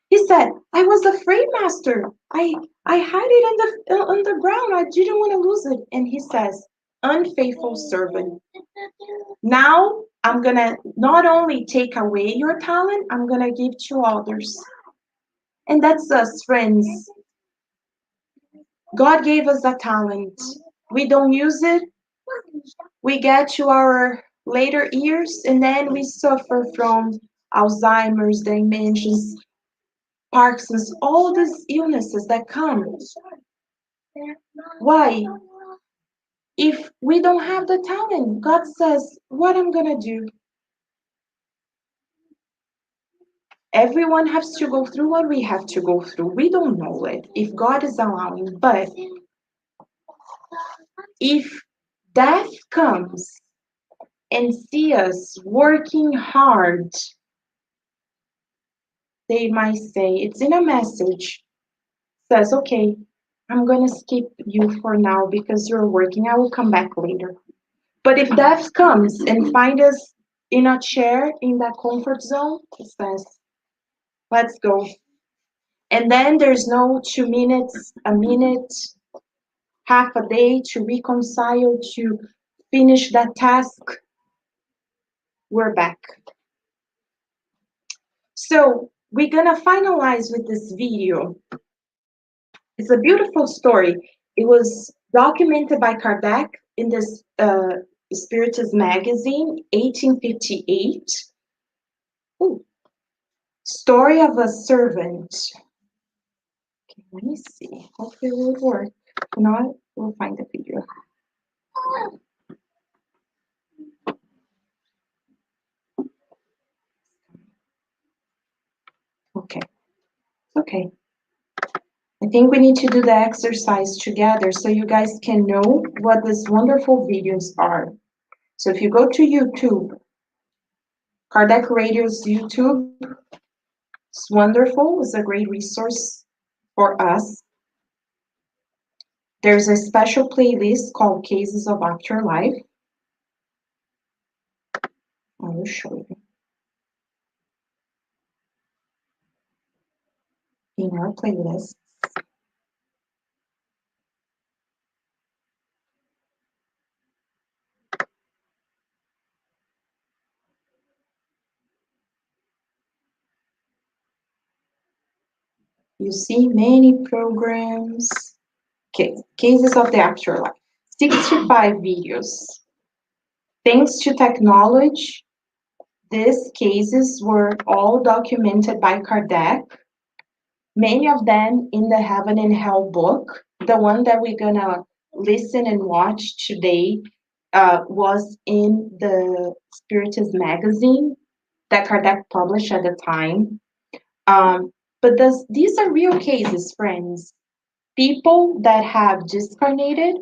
[SPEAKER 6] He said, "I was afraid, master. I hid it on the ground. I didn't want to lose it." And he says, "Unfaithful servant. Now I'm going to not only take away your talent, I'm going to give to others." And that's us, friends. God gave us a talent. We don't use it. We get to our later years and then we suffer from Alzheimer's, dementias, Parkinson's, all these illnesses that come. Why? If we don't have the talent, God says, "What I'm gonna do?" Everyone has to go through what we have to go through. We don't know it if God is allowing, but if death comes and see us working hard, they might say, it's in a message, says, "Okay, I'm gonna skip you for now because you're working. I will come back later." But if death comes and find us in a chair in that comfort zone, it says, "Let's go." And then there's no 2 minutes, a minute, half a day to reconcile, to finish that task. We're back. So we're gonna finalize with this video. It's a beautiful story. It was documented by Kardec in this Spiritus magazine, 1858. Ooh. Story of a servant. Okay, let me see. Hopefully it will work. If not, we'll find the video. Okay. Okay. I think we need to do the exercise together so you guys can know what these wonderful videos are. So if you go to YouTube, Kardec Radio's YouTube, it's wonderful. It's a great resource for us. There's a special playlist called Cases of Afterlife. I will show you. In our playlist. You see many programs. Okay, Cases of the Afterlife. 65 videos. Thanks to technology, these cases were all documented by Kardec. Many of them in the Heaven and Hell book. The one that we're gonna listen and watch today was in the Spiritus magazine that Kardec published at the time. But these are real cases, friends. People that have discarnated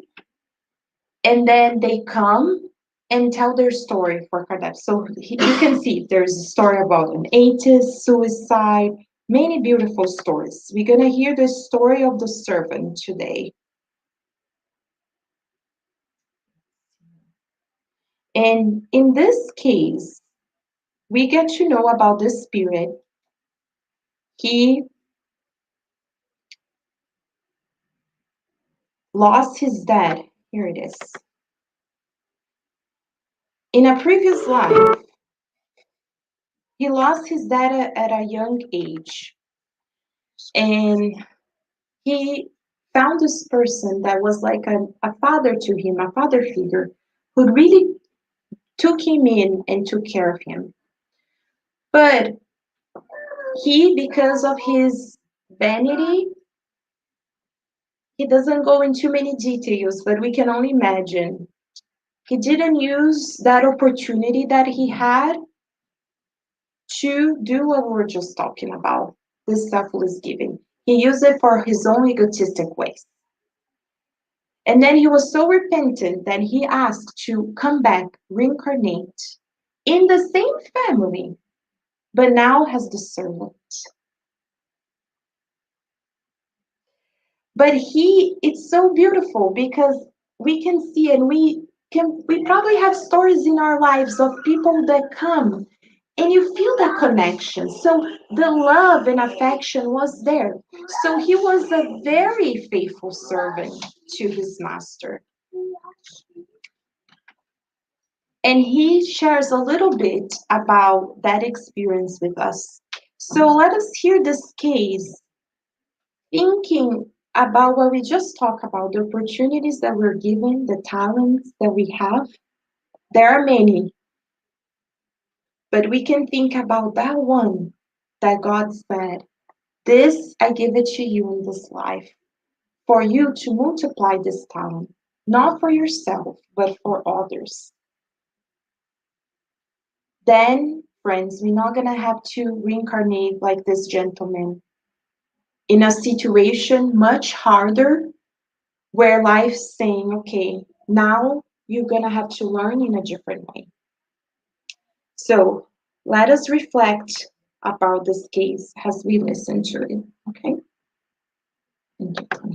[SPEAKER 6] and then they come and tell their story for Kardec. So you can see there's a story about an atheist, suicide, many beautiful stories. We're going to hear the story of the servant today. And in this case, we get to know about the spirit. He lost his dad. Here it is. In a previous life, he lost his dad at a young age. And he found this person that was like a father to him, a father figure, who really took him in and took care of him. But he, because of his vanity, he doesn't go into many details, but we can only imagine. He didn't use that opportunity that he had to do what we're just talking about, this selfless giving. He used it for his own egotistic ways. And then he was so repentant that he asked to come back, reincarnate in the same family, but now as the servant. But it's so beautiful because we can see and we probably have stories in our lives of people that come and you feel that connection. So the love and affection was there. So he was a very faithful servant to his master. And he shares a little bit about that experience with us. So let us hear this case, thinking about what we just talked about, the opportunities that we're given, the talents that we have. There are many, but we can think about that one that God said, this I give it to you in this life, for you to multiply this talent, not for yourself, but for others. Then, friends, we're not going to have to reincarnate like this gentleman in a situation much harder where life's saying, okay, now you're going to have to learn in a different way. So let us reflect about this case as we listen to it, okay? Thank you.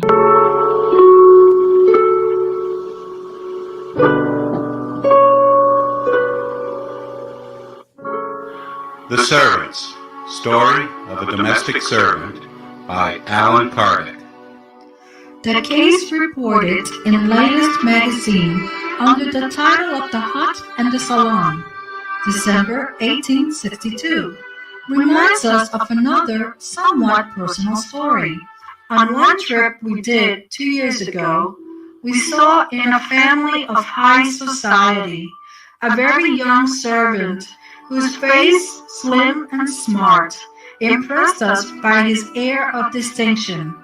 [SPEAKER 7] The Servants, Story of a Domestic Servant by Alan Kardec.
[SPEAKER 8] The case reported in latest magazine under the title of The Hut and the Salon, December 1862, reminds us of another somewhat personal story. On one trip we did 2 years ago, we saw in a family of high society a very young servant whose face, slim and smart, impressed us by his air of distinction.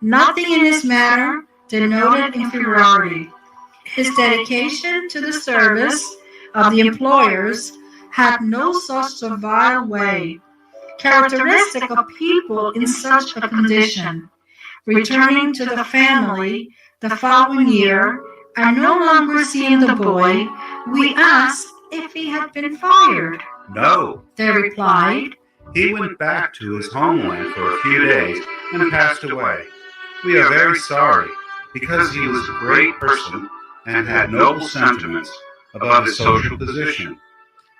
[SPEAKER 8] Nothing in his manner denoted inferiority. His dedication to the service of the employers had no such servile way, characteristic of people in such a condition. Returning to the family the following year, and no longer seeing the boy, we asked if he had been fired.
[SPEAKER 7] No,
[SPEAKER 8] They replied,
[SPEAKER 7] he went back to his homeland for a few days and passed away. We are very sorry, because he was a great person and had noble sentiments above his social position.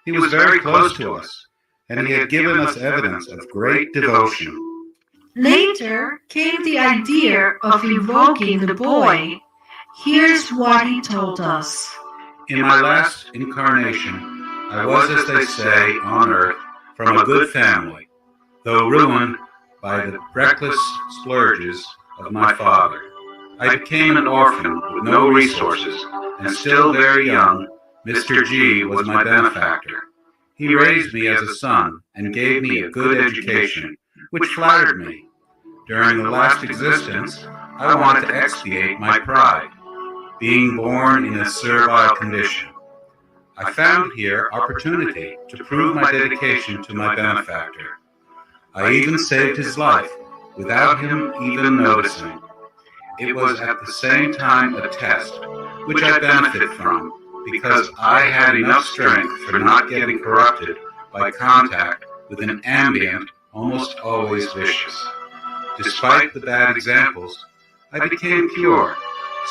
[SPEAKER 7] He was very close to us, and he had given us evidence of great devotion.
[SPEAKER 8] Later came the idea of evoking the boy. Here's what he told us.
[SPEAKER 7] In my last incarnation, I was, as they say, on earth, from a good family, though ruined by the reckless splurges of my father. I became an orphan with no resources, and still very young, Mr. G was my benefactor. He raised me as a son and gave me a good education, which flattered me. During the last existence, I wanted to expiate my pride, being born in a servile condition. I found here opportunity to prove my dedication to my benefactor. I even saved his life, without him even noticing. It was at the same time a test, which I benefited from, because I had enough strength for not getting corrupted by contact with an ambient, almost always vicious. Despite the bad examples, I became pure,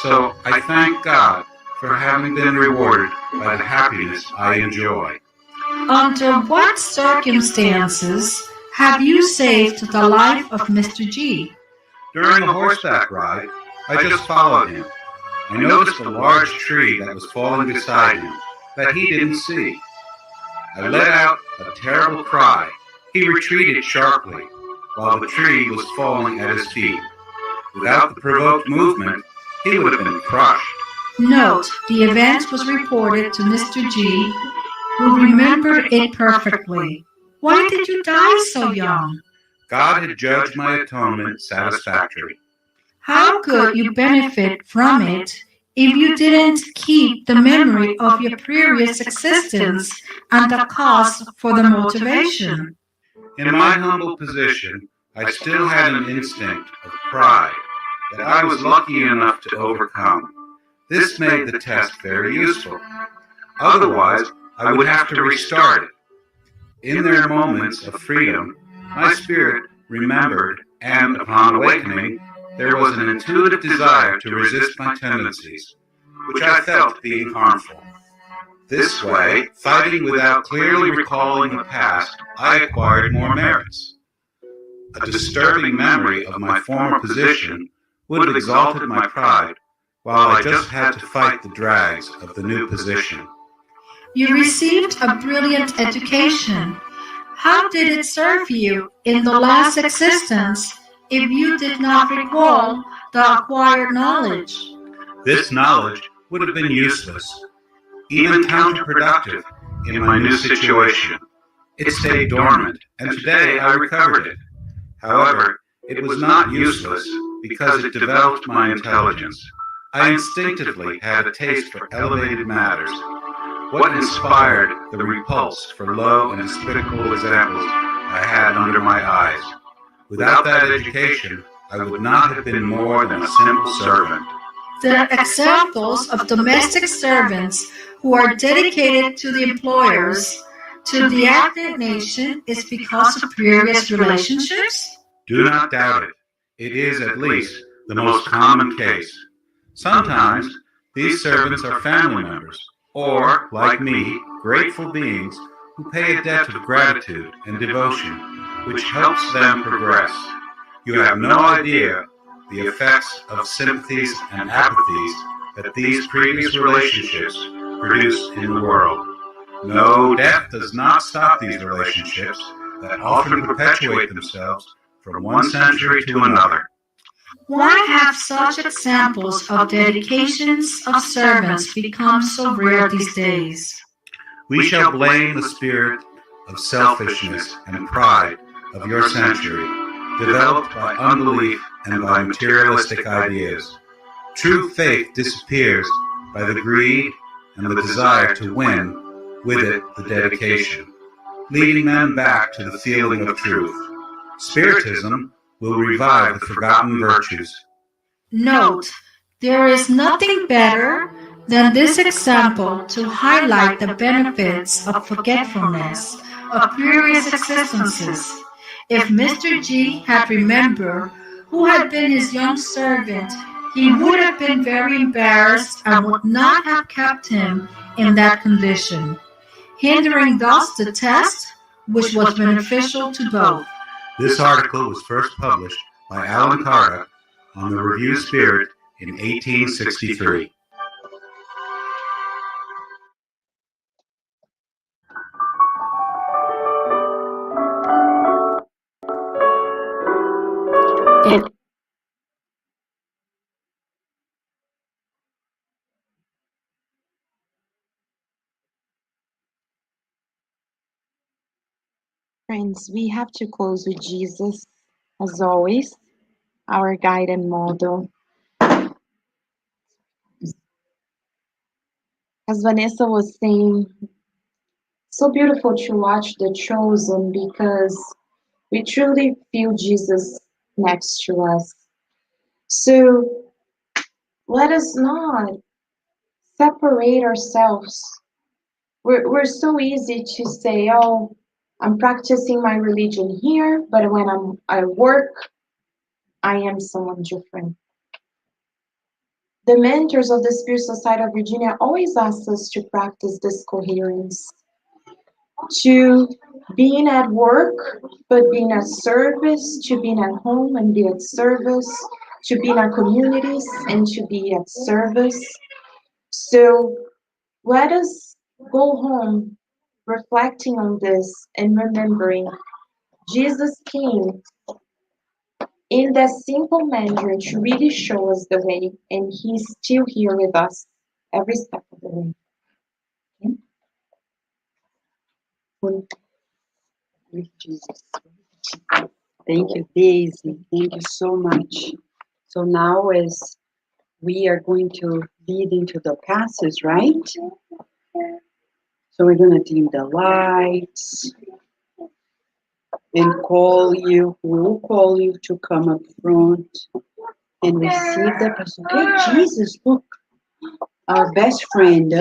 [SPEAKER 7] so I thank God for having been rewarded by the happiness I enjoy.
[SPEAKER 8] Under what circumstances have you saved the life of Mr. G?
[SPEAKER 7] During a horseback ride, I just followed him. I noticed a large tree that was falling beside him that he didn't see. I let out a terrible cry. He retreated sharply, while the tree was falling at his feet. Without the provoked movement, he would have been crushed.
[SPEAKER 8] Note, the event was reported to Mr. G, who remembered it perfectly. Why did you die so young?
[SPEAKER 7] God had judged my atonement satisfactory.
[SPEAKER 8] How could you benefit from it if you didn't keep the memory of your previous existence and the cause for the motivation?
[SPEAKER 7] In my humble position, I still had an instinct of pride that I was lucky enough to overcome. This made the test very useful. Otherwise, I would have to restart it. In their moments of freedom, my spirit remembered and, upon awakening, there was an intuitive desire to resist my tendencies, which I felt being harmful. This way, fighting without clearly recalling the past, I acquired more merits. A disturbing memory of my former position would have exalted my pride, while I just had to fight the drags of the new position.
[SPEAKER 8] You received a brilliant education. How did it serve you in the last existence if you did not recall the acquired knowledge?
[SPEAKER 7] This knowledge would have been useless, even counterproductive in my new situation. It stayed dormant, and today I recovered it. However, it was not useless because it developed my intelligence. I instinctively had a taste for elevated matters. What inspired the repulse for low and despicable examples I had under my eyes? Without that education, I would not have been more than a simple servant.
[SPEAKER 8] The examples of domestic servants who are dedicated to the employers, to the active nation, is because of previous relationships?
[SPEAKER 7] Do not doubt it. It is at least the most common case. Sometimes these servants are family members, or, like me, grateful beings who pay a debt of gratitude and devotion, which helps them progress. You have no idea the effects of sympathies and apathies that these previous relationships produce in the world. No, death does not stop these relationships that often perpetuate themselves from one century to another.
[SPEAKER 8] Why have such examples of dedications of servants become so rare these days?
[SPEAKER 7] We shall blame the spirit of selfishness and pride of your century, developed by unbelief and by materialistic ideas. True faith disappears by the greed and the desire to win, with it the dedication, leading men back to the feeling of truth. Spiritism will revive the forgotten virtues.
[SPEAKER 8] Note, there is nothing better than this example to highlight the benefits of forgetfulness of previous existences. If Mr. G had remembered who had been his young servant, he would have been very embarrassed and would not have kept him in that condition, hindering thus the test, which was beneficial to both.
[SPEAKER 7] This article was first published by Alan Carter on the Review Spirit in 1863.
[SPEAKER 6] Friends, we have to close with Jesus, as always, our guide and model. As Vanessa was saying, so beautiful to watch The Chosen because we truly feel Jesus next to us. So let us not separate ourselves. We're so easy to say, oh, I'm practicing my religion here, but when I work, I am someone different. The mentors of the Spirit Society of Virginia always ask us to practice this coherence, to being at work, but being at service, to being at home and be at service, to be in our communities and to be at service. So let us go home reflecting on this and remembering Jesus came in that simple manner to really show us the way, and he's still here with us every step of the way. Okay?
[SPEAKER 2] With Jesus. Thank you, Daisy. Thank you so much. So now as we are going to lead into the passes, right? So we're going to dim the lights and we'll call you to come up front and receive the pass. Okay, Jesus, look, our best friend.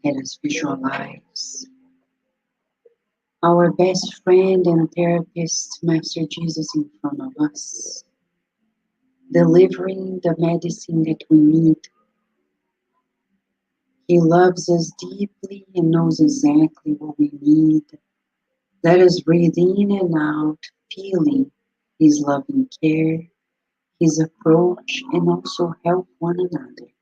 [SPEAKER 2] Let us visualize our best friend and therapist, Master Jesus, in front of us, delivering the medicine that we need. He loves us deeply and knows exactly what we need. Let us breathe in and out, feeling His loving care, His approach, and also help one another.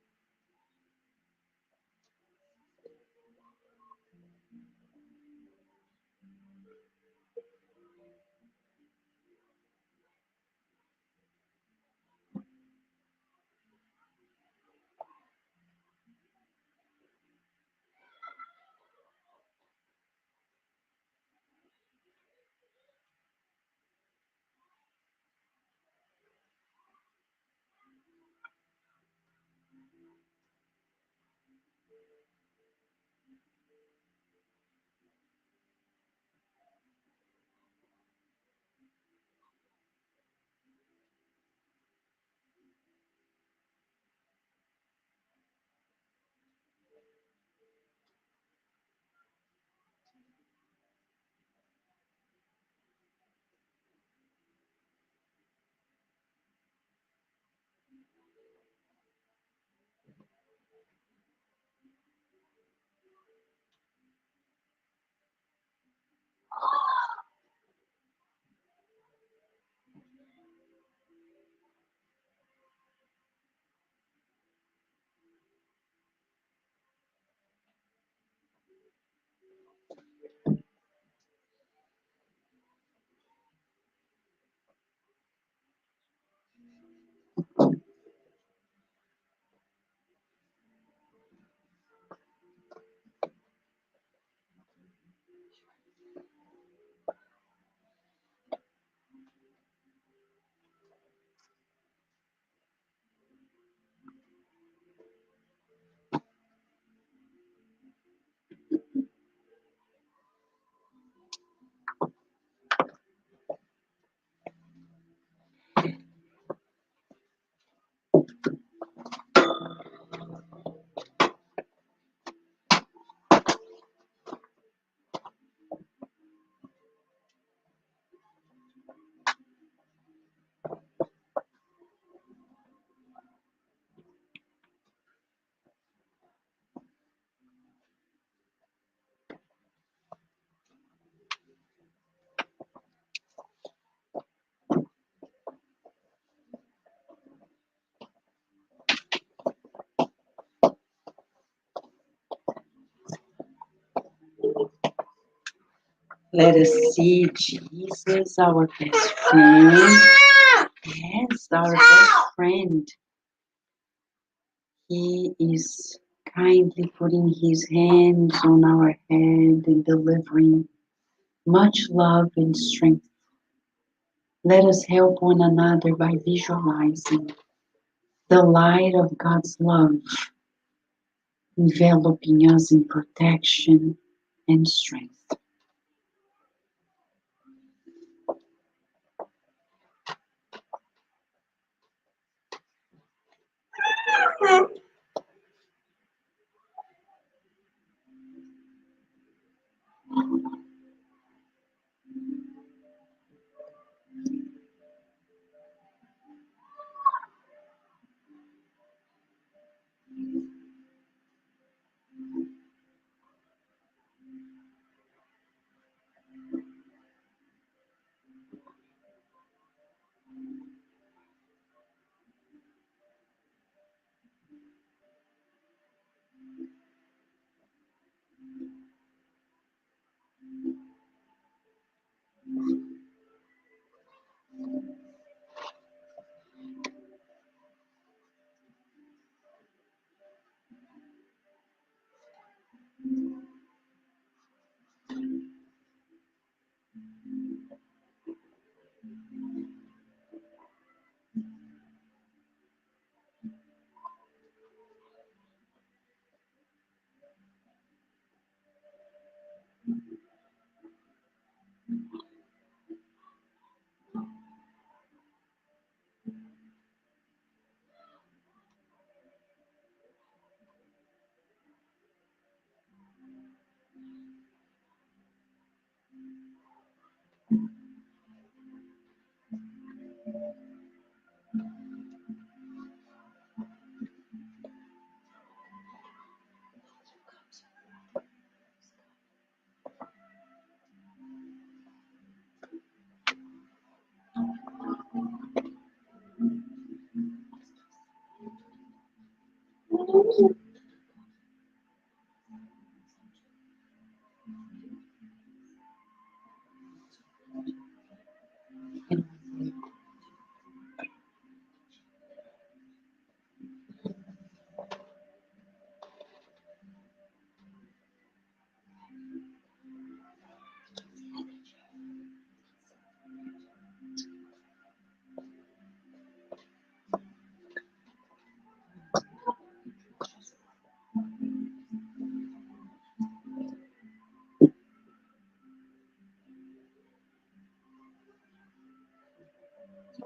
[SPEAKER 2] Let us see Jesus, our best friend. Yes, our best friend. He is kindly putting his hands on our head and delivering much love and strength. Let us help one another by visualizing the light of God's love enveloping us in protection and strength.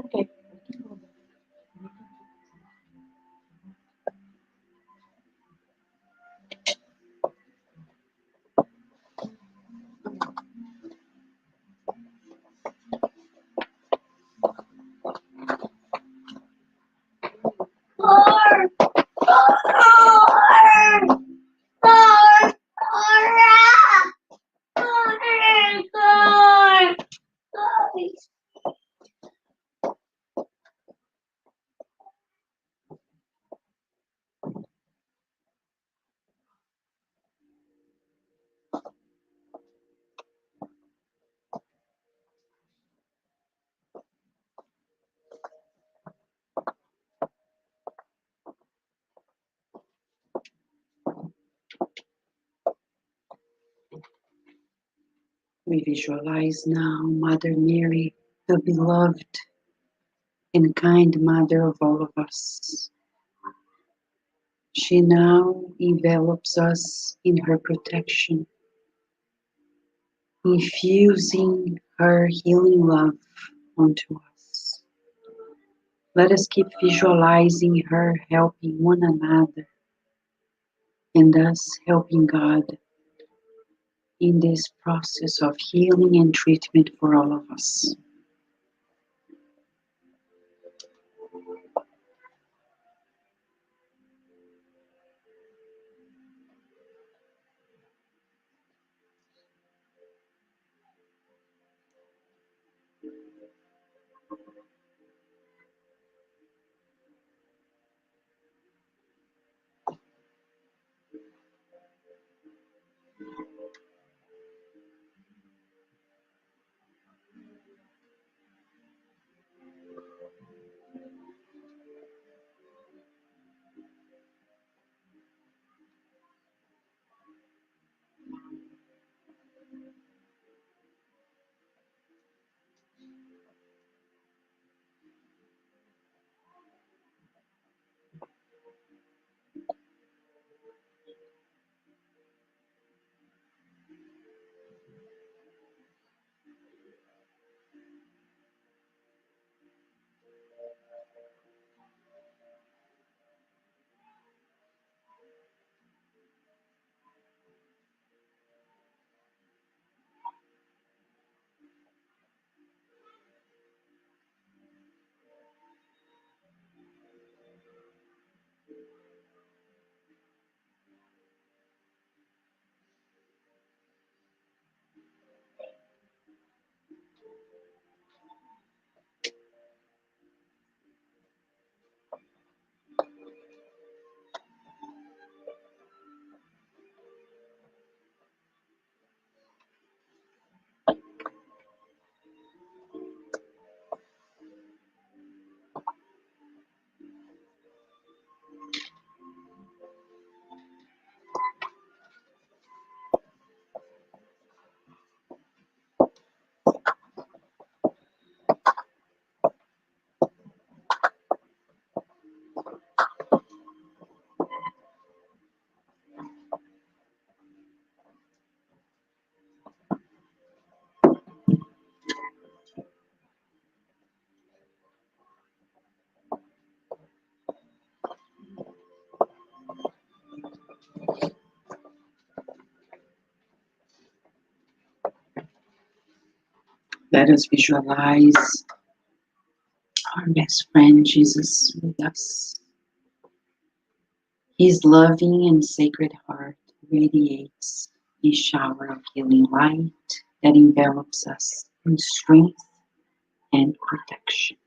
[SPEAKER 2] Okay. We visualize now Mother Mary, the beloved and kind mother of all of us. She now envelops us in her protection, infusing her healing love onto us. Let us keep visualizing her helping one another and thus helping God in this process of healing and treatment for all of us. Let us visualize our best friend Jesus with us. His loving and sacred heart radiates a shower of healing light that envelops us in strength and protection.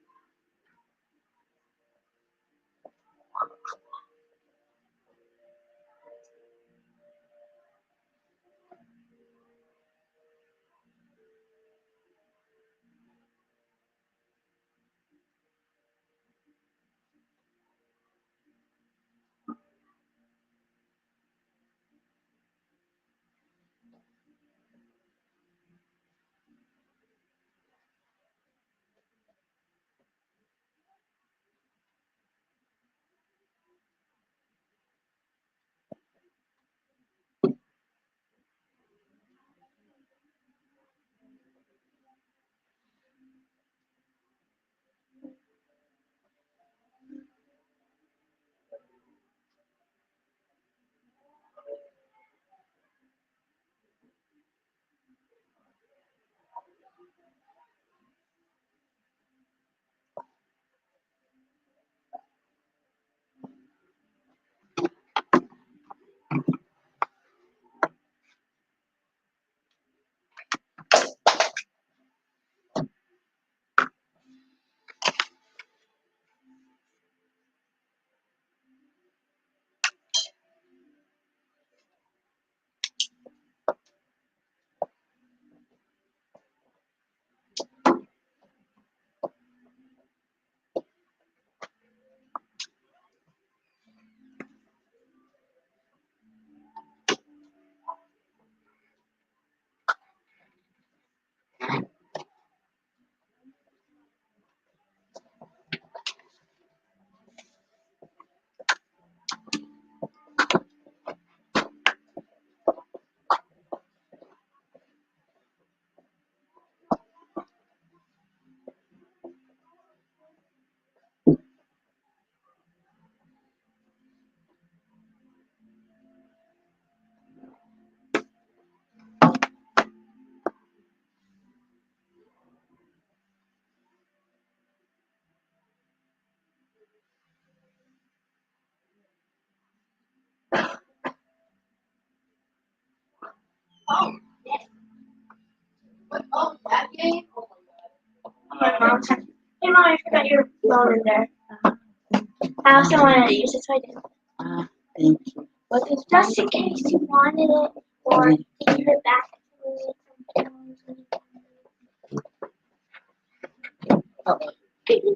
[SPEAKER 3] Hey, Mom, I forgot your phone in there. I also wanted to use it, so I did.
[SPEAKER 2] Thank you.
[SPEAKER 3] Just in case you wanted it, or
[SPEAKER 2] Thank
[SPEAKER 3] give
[SPEAKER 2] you.
[SPEAKER 3] it back to me.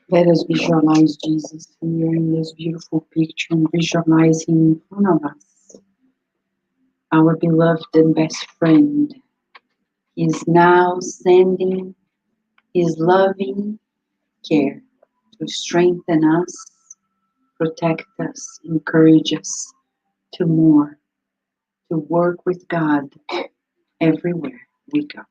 [SPEAKER 2] Let us visualize Jesus here in this beautiful picture and visualize him in front of us, our beloved and best friend. He is now sending his loving care to strengthen us, protect us, encourage us to more, to work with God everywhere we go.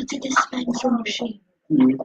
[SPEAKER 3] It's a dispenser machine.
[SPEAKER 2] Mm.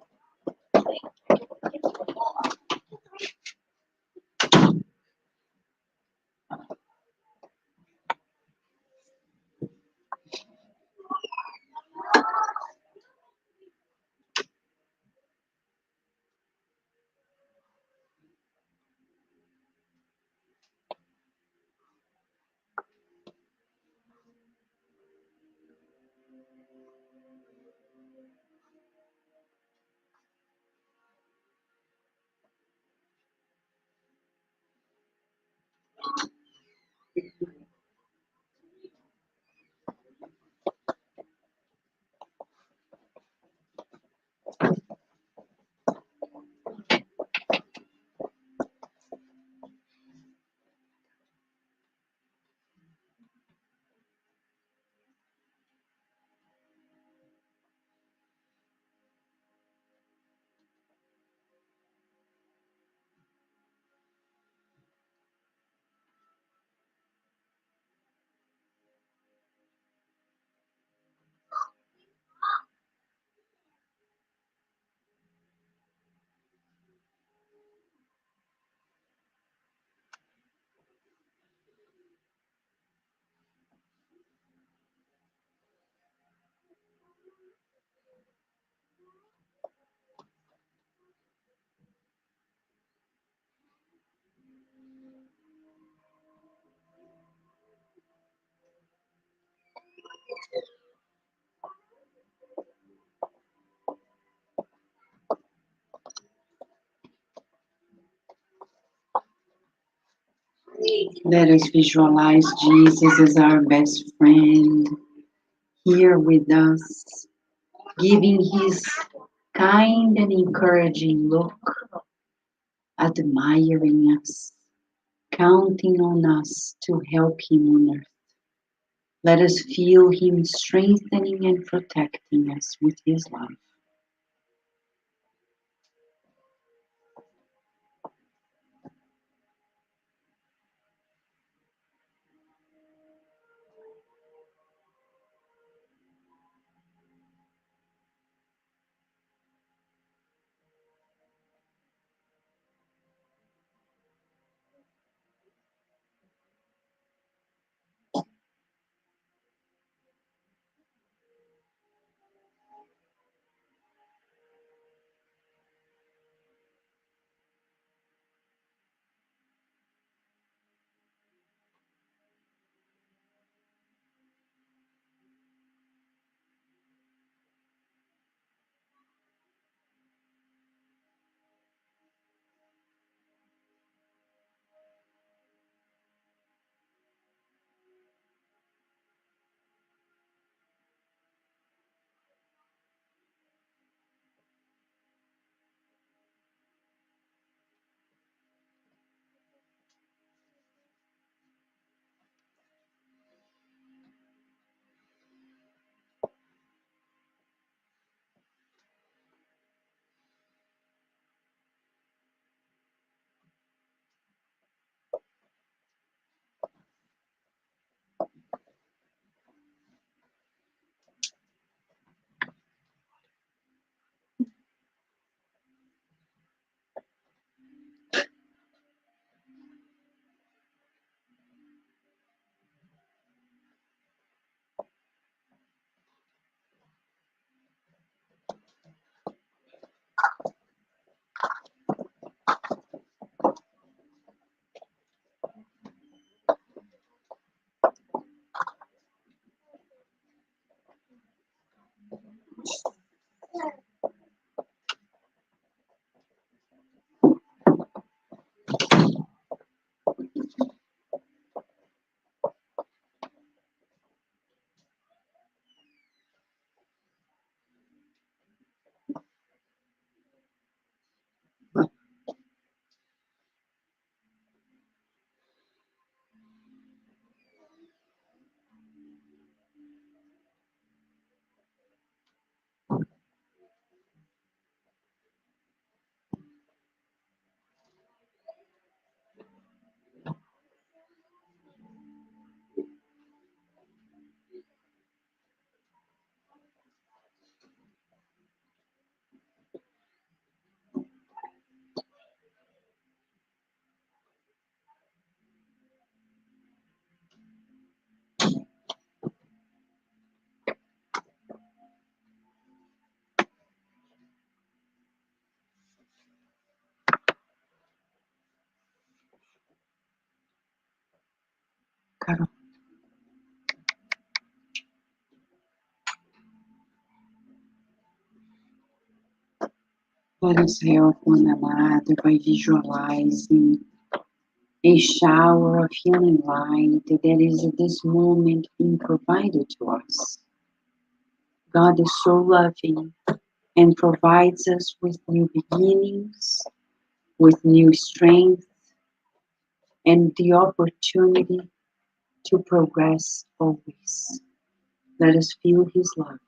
[SPEAKER 2] Let us visualize Jesus as our best friend here with us, giving his kind and encouraging look, admiring us, counting on us to help him on earth. Let us feel him strengthening and protecting us with his love. Let us help one another by visualizing a shower of healing light that is at this moment being provided to us. God is so loving and provides us with new beginnings, with new strength, and the opportunity to progress always. Let us feel His love.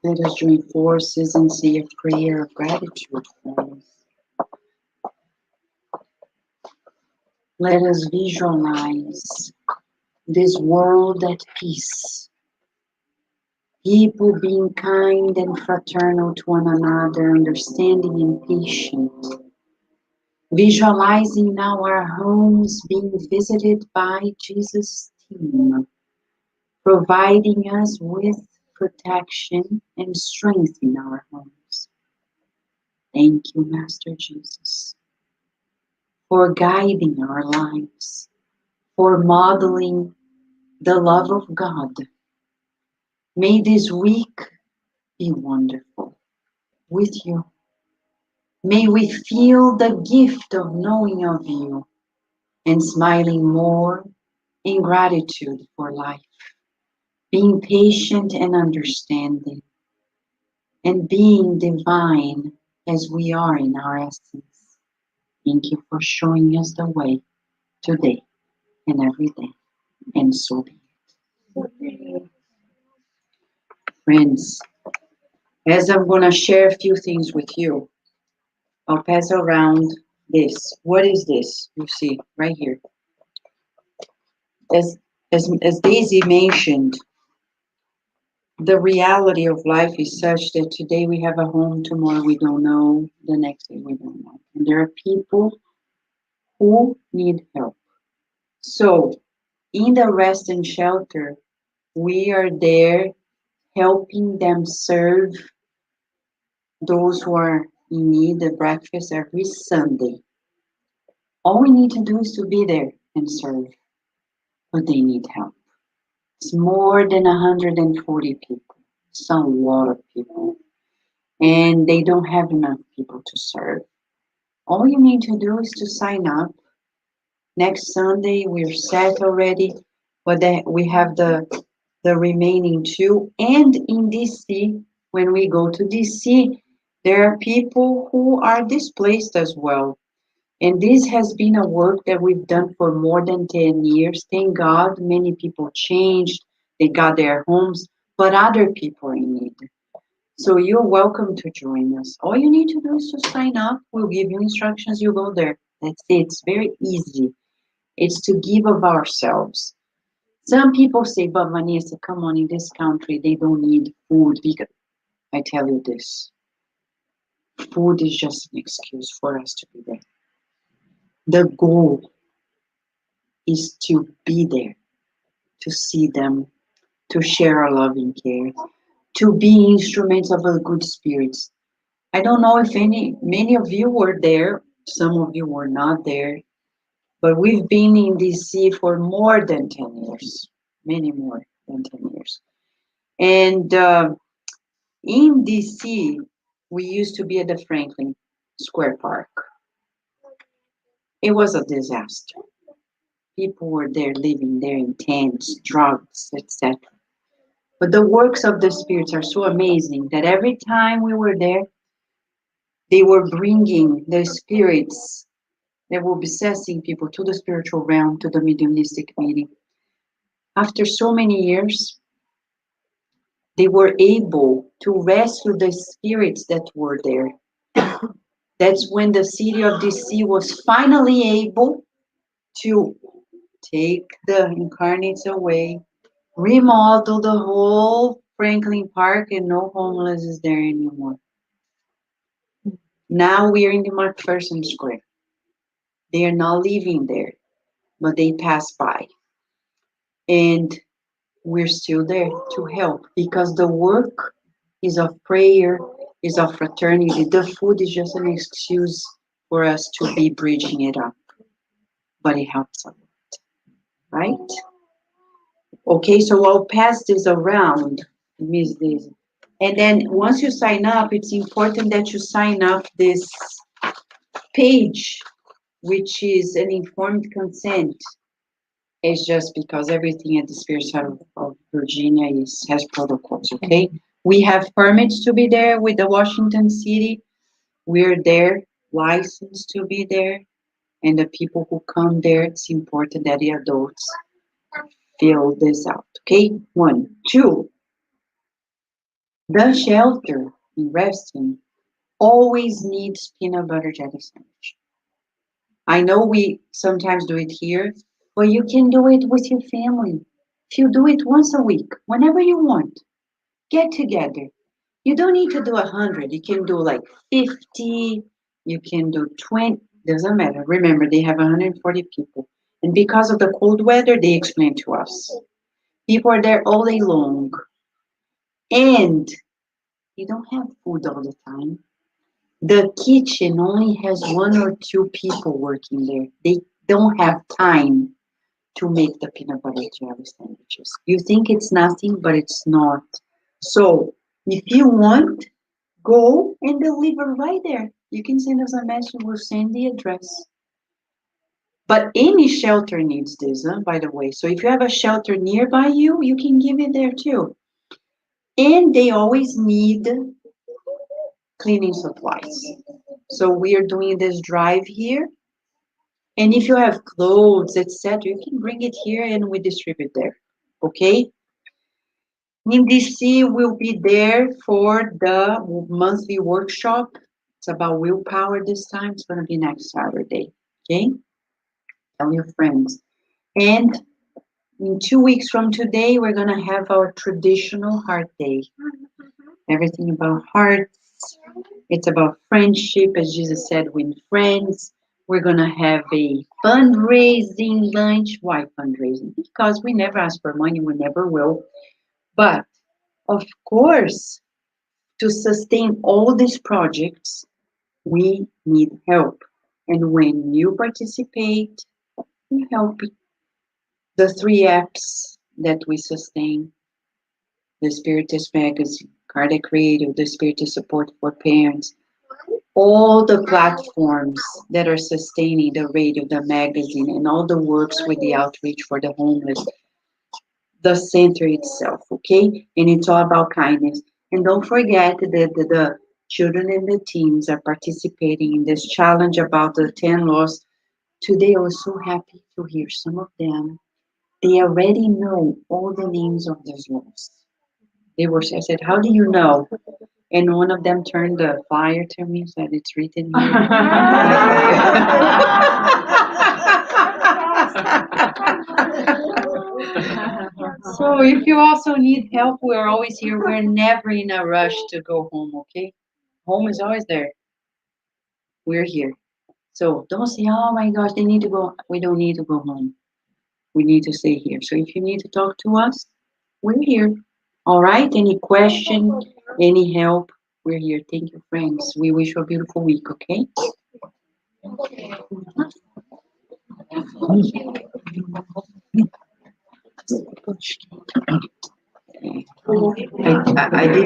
[SPEAKER 2] Let us join forces and say a prayer of gratitude for us. Let us visualize this world at peace, people being kind and fraternal to one another, understanding and patient. Visualizing now our homes being visited by Jesus' team, providing us with protection and strength in our homes. Thank you, Master Jesus, for guiding our lives, for modeling the love of God. May this week be wonderful with you. May we feel the gift of knowing of you and smiling more in gratitude for life, being patient and understanding, and being divine as we are in our essence. Thank you for showing us the way today and every day. And so be it. Friends, as I'm going to share a few things with you, I'll pass around this. What is this? You see right here. As, as Daisy mentioned, the reality of life is such that today we have a home, tomorrow we don't know, the next day we don't know. And there are people who need help. So, in the rest and shelter, we are there helping them serve those who are in need of breakfast every Sunday. All we need to do is to be there and serve, but they need help. It's more than 140 people. It's a lot of people. And they don't have enough people to serve. All you need to do is to sign up. Next Sunday, we're set already, but then we have the the remaining two. And in DC, when we go to DC, there are people who are displaced as well. And this has been a work that we've done for more than 10 years. Thank God, many people changed, they got their homes, but other people are in need. So you're welcome to join us. All you need to do is to sign up. We'll give you instructions, you go there. That's it. It's very easy. It's to give of ourselves. Some people say, but Vanessa, come on, in this country, they don't need food. Because I tell you this, food is just an excuse for us to be there. The goal is to be there, to see them, to share our love and care, to be instruments of a good spirits. I don't know if many of you were there, some of you were not there, but we've been in DC for more than 10 years, many more than 10 years. And in DC, we used to be at the Franklin Square Park. It was a disaster. People were there living there in tents, drugs, etc. But the works of the spirits are so amazing that every time we were there, they were bringing the spirits that were possessing people to the spiritual realm, to the mediumistic meeting. After so many years, they were able to rescue the spirits that were there. That's when the city of DC was finally able to take the incarnates away, remodel the whole Franklin Park, and no homeless is there anymore. Now we are in the McPherson Square. They are not living there, but they pass by. And we're still there to help because the work is of prayer, is of fraternity. The food is just an excuse for us to be bridging it up, but it helps a lot, right? Okay, so I'll pass this around, Miss Daisy. And then once you sign up, it's important that you sign up this page, which is an informed consent. It's just because everything at the Spirit side of Virginia has protocols, okay? We have permits to be there with the Washington City. We're there, licensed to be there. And the people who come there, it's important that the adults fill this out, okay? 1, 2. The shelter in Reston always needs peanut butter jelly sandwich. I know we sometimes do it here, but you can do it with your family. If you do it once a week, whenever you want, get together. You don't need to do 100. You can do like 50. You can do 20. Doesn't matter. Remember, they have 140 people. And because of the cold weather, they explain to us. People are there all day long. And you don't have food all the time. The kitchen only has 1 or 2 people working there. They don't have time to make the peanut butter jelly sandwiches. You think it's nothing, but it's not. So if you want, go and deliver right there. You can send us a message, we'll send the address. But any shelter needs this, by the way. So if you have a shelter nearby you, you can give it there too. And they always need cleaning supplies. So we are doing this drive here. And if you have clothes, etc., you can bring it here and we distribute there. Okay? In DC, we'll be there for the monthly workshop. It's about willpower this time. It's going to be next Saturday. Okay? Tell your friends. And in 2 weeks from today, we're going to have our traditional heart day. Everything about hearts. It's about friendship, as Jesus said, with friends. We're going to have a fundraising lunch. Why fundraising? Because we never ask for money, we never will. But, of course, to sustain all these projects, we need help. And when you participate, you help. The 3 apps that we sustain, the Spiritist Magazine, Cardiac Radio, the Spiritist Support for Parents, all the platforms that are sustaining the radio, the magazine, and all the works with the outreach for the homeless, the center itself, okay? And it's all about kindness. And don't forget that the children and the teens are participating in this challenge about the 10 laws. Today, I was so happy to hear some of them. They already know all the names of these laws. I said, how do you know? And one of them turned the flyer to me and said, it's written here. So if you also need help, we're always here. We're never in a rush to go home, okay? Home is always there. We're here. So don't say, oh my gosh, they need to go. We don't need to go home. We need to stay here. So if you need to talk to us, we're here. All right? Any question, any help, we're here. Thank you, friends. We wish you a beautiful week, okay? I did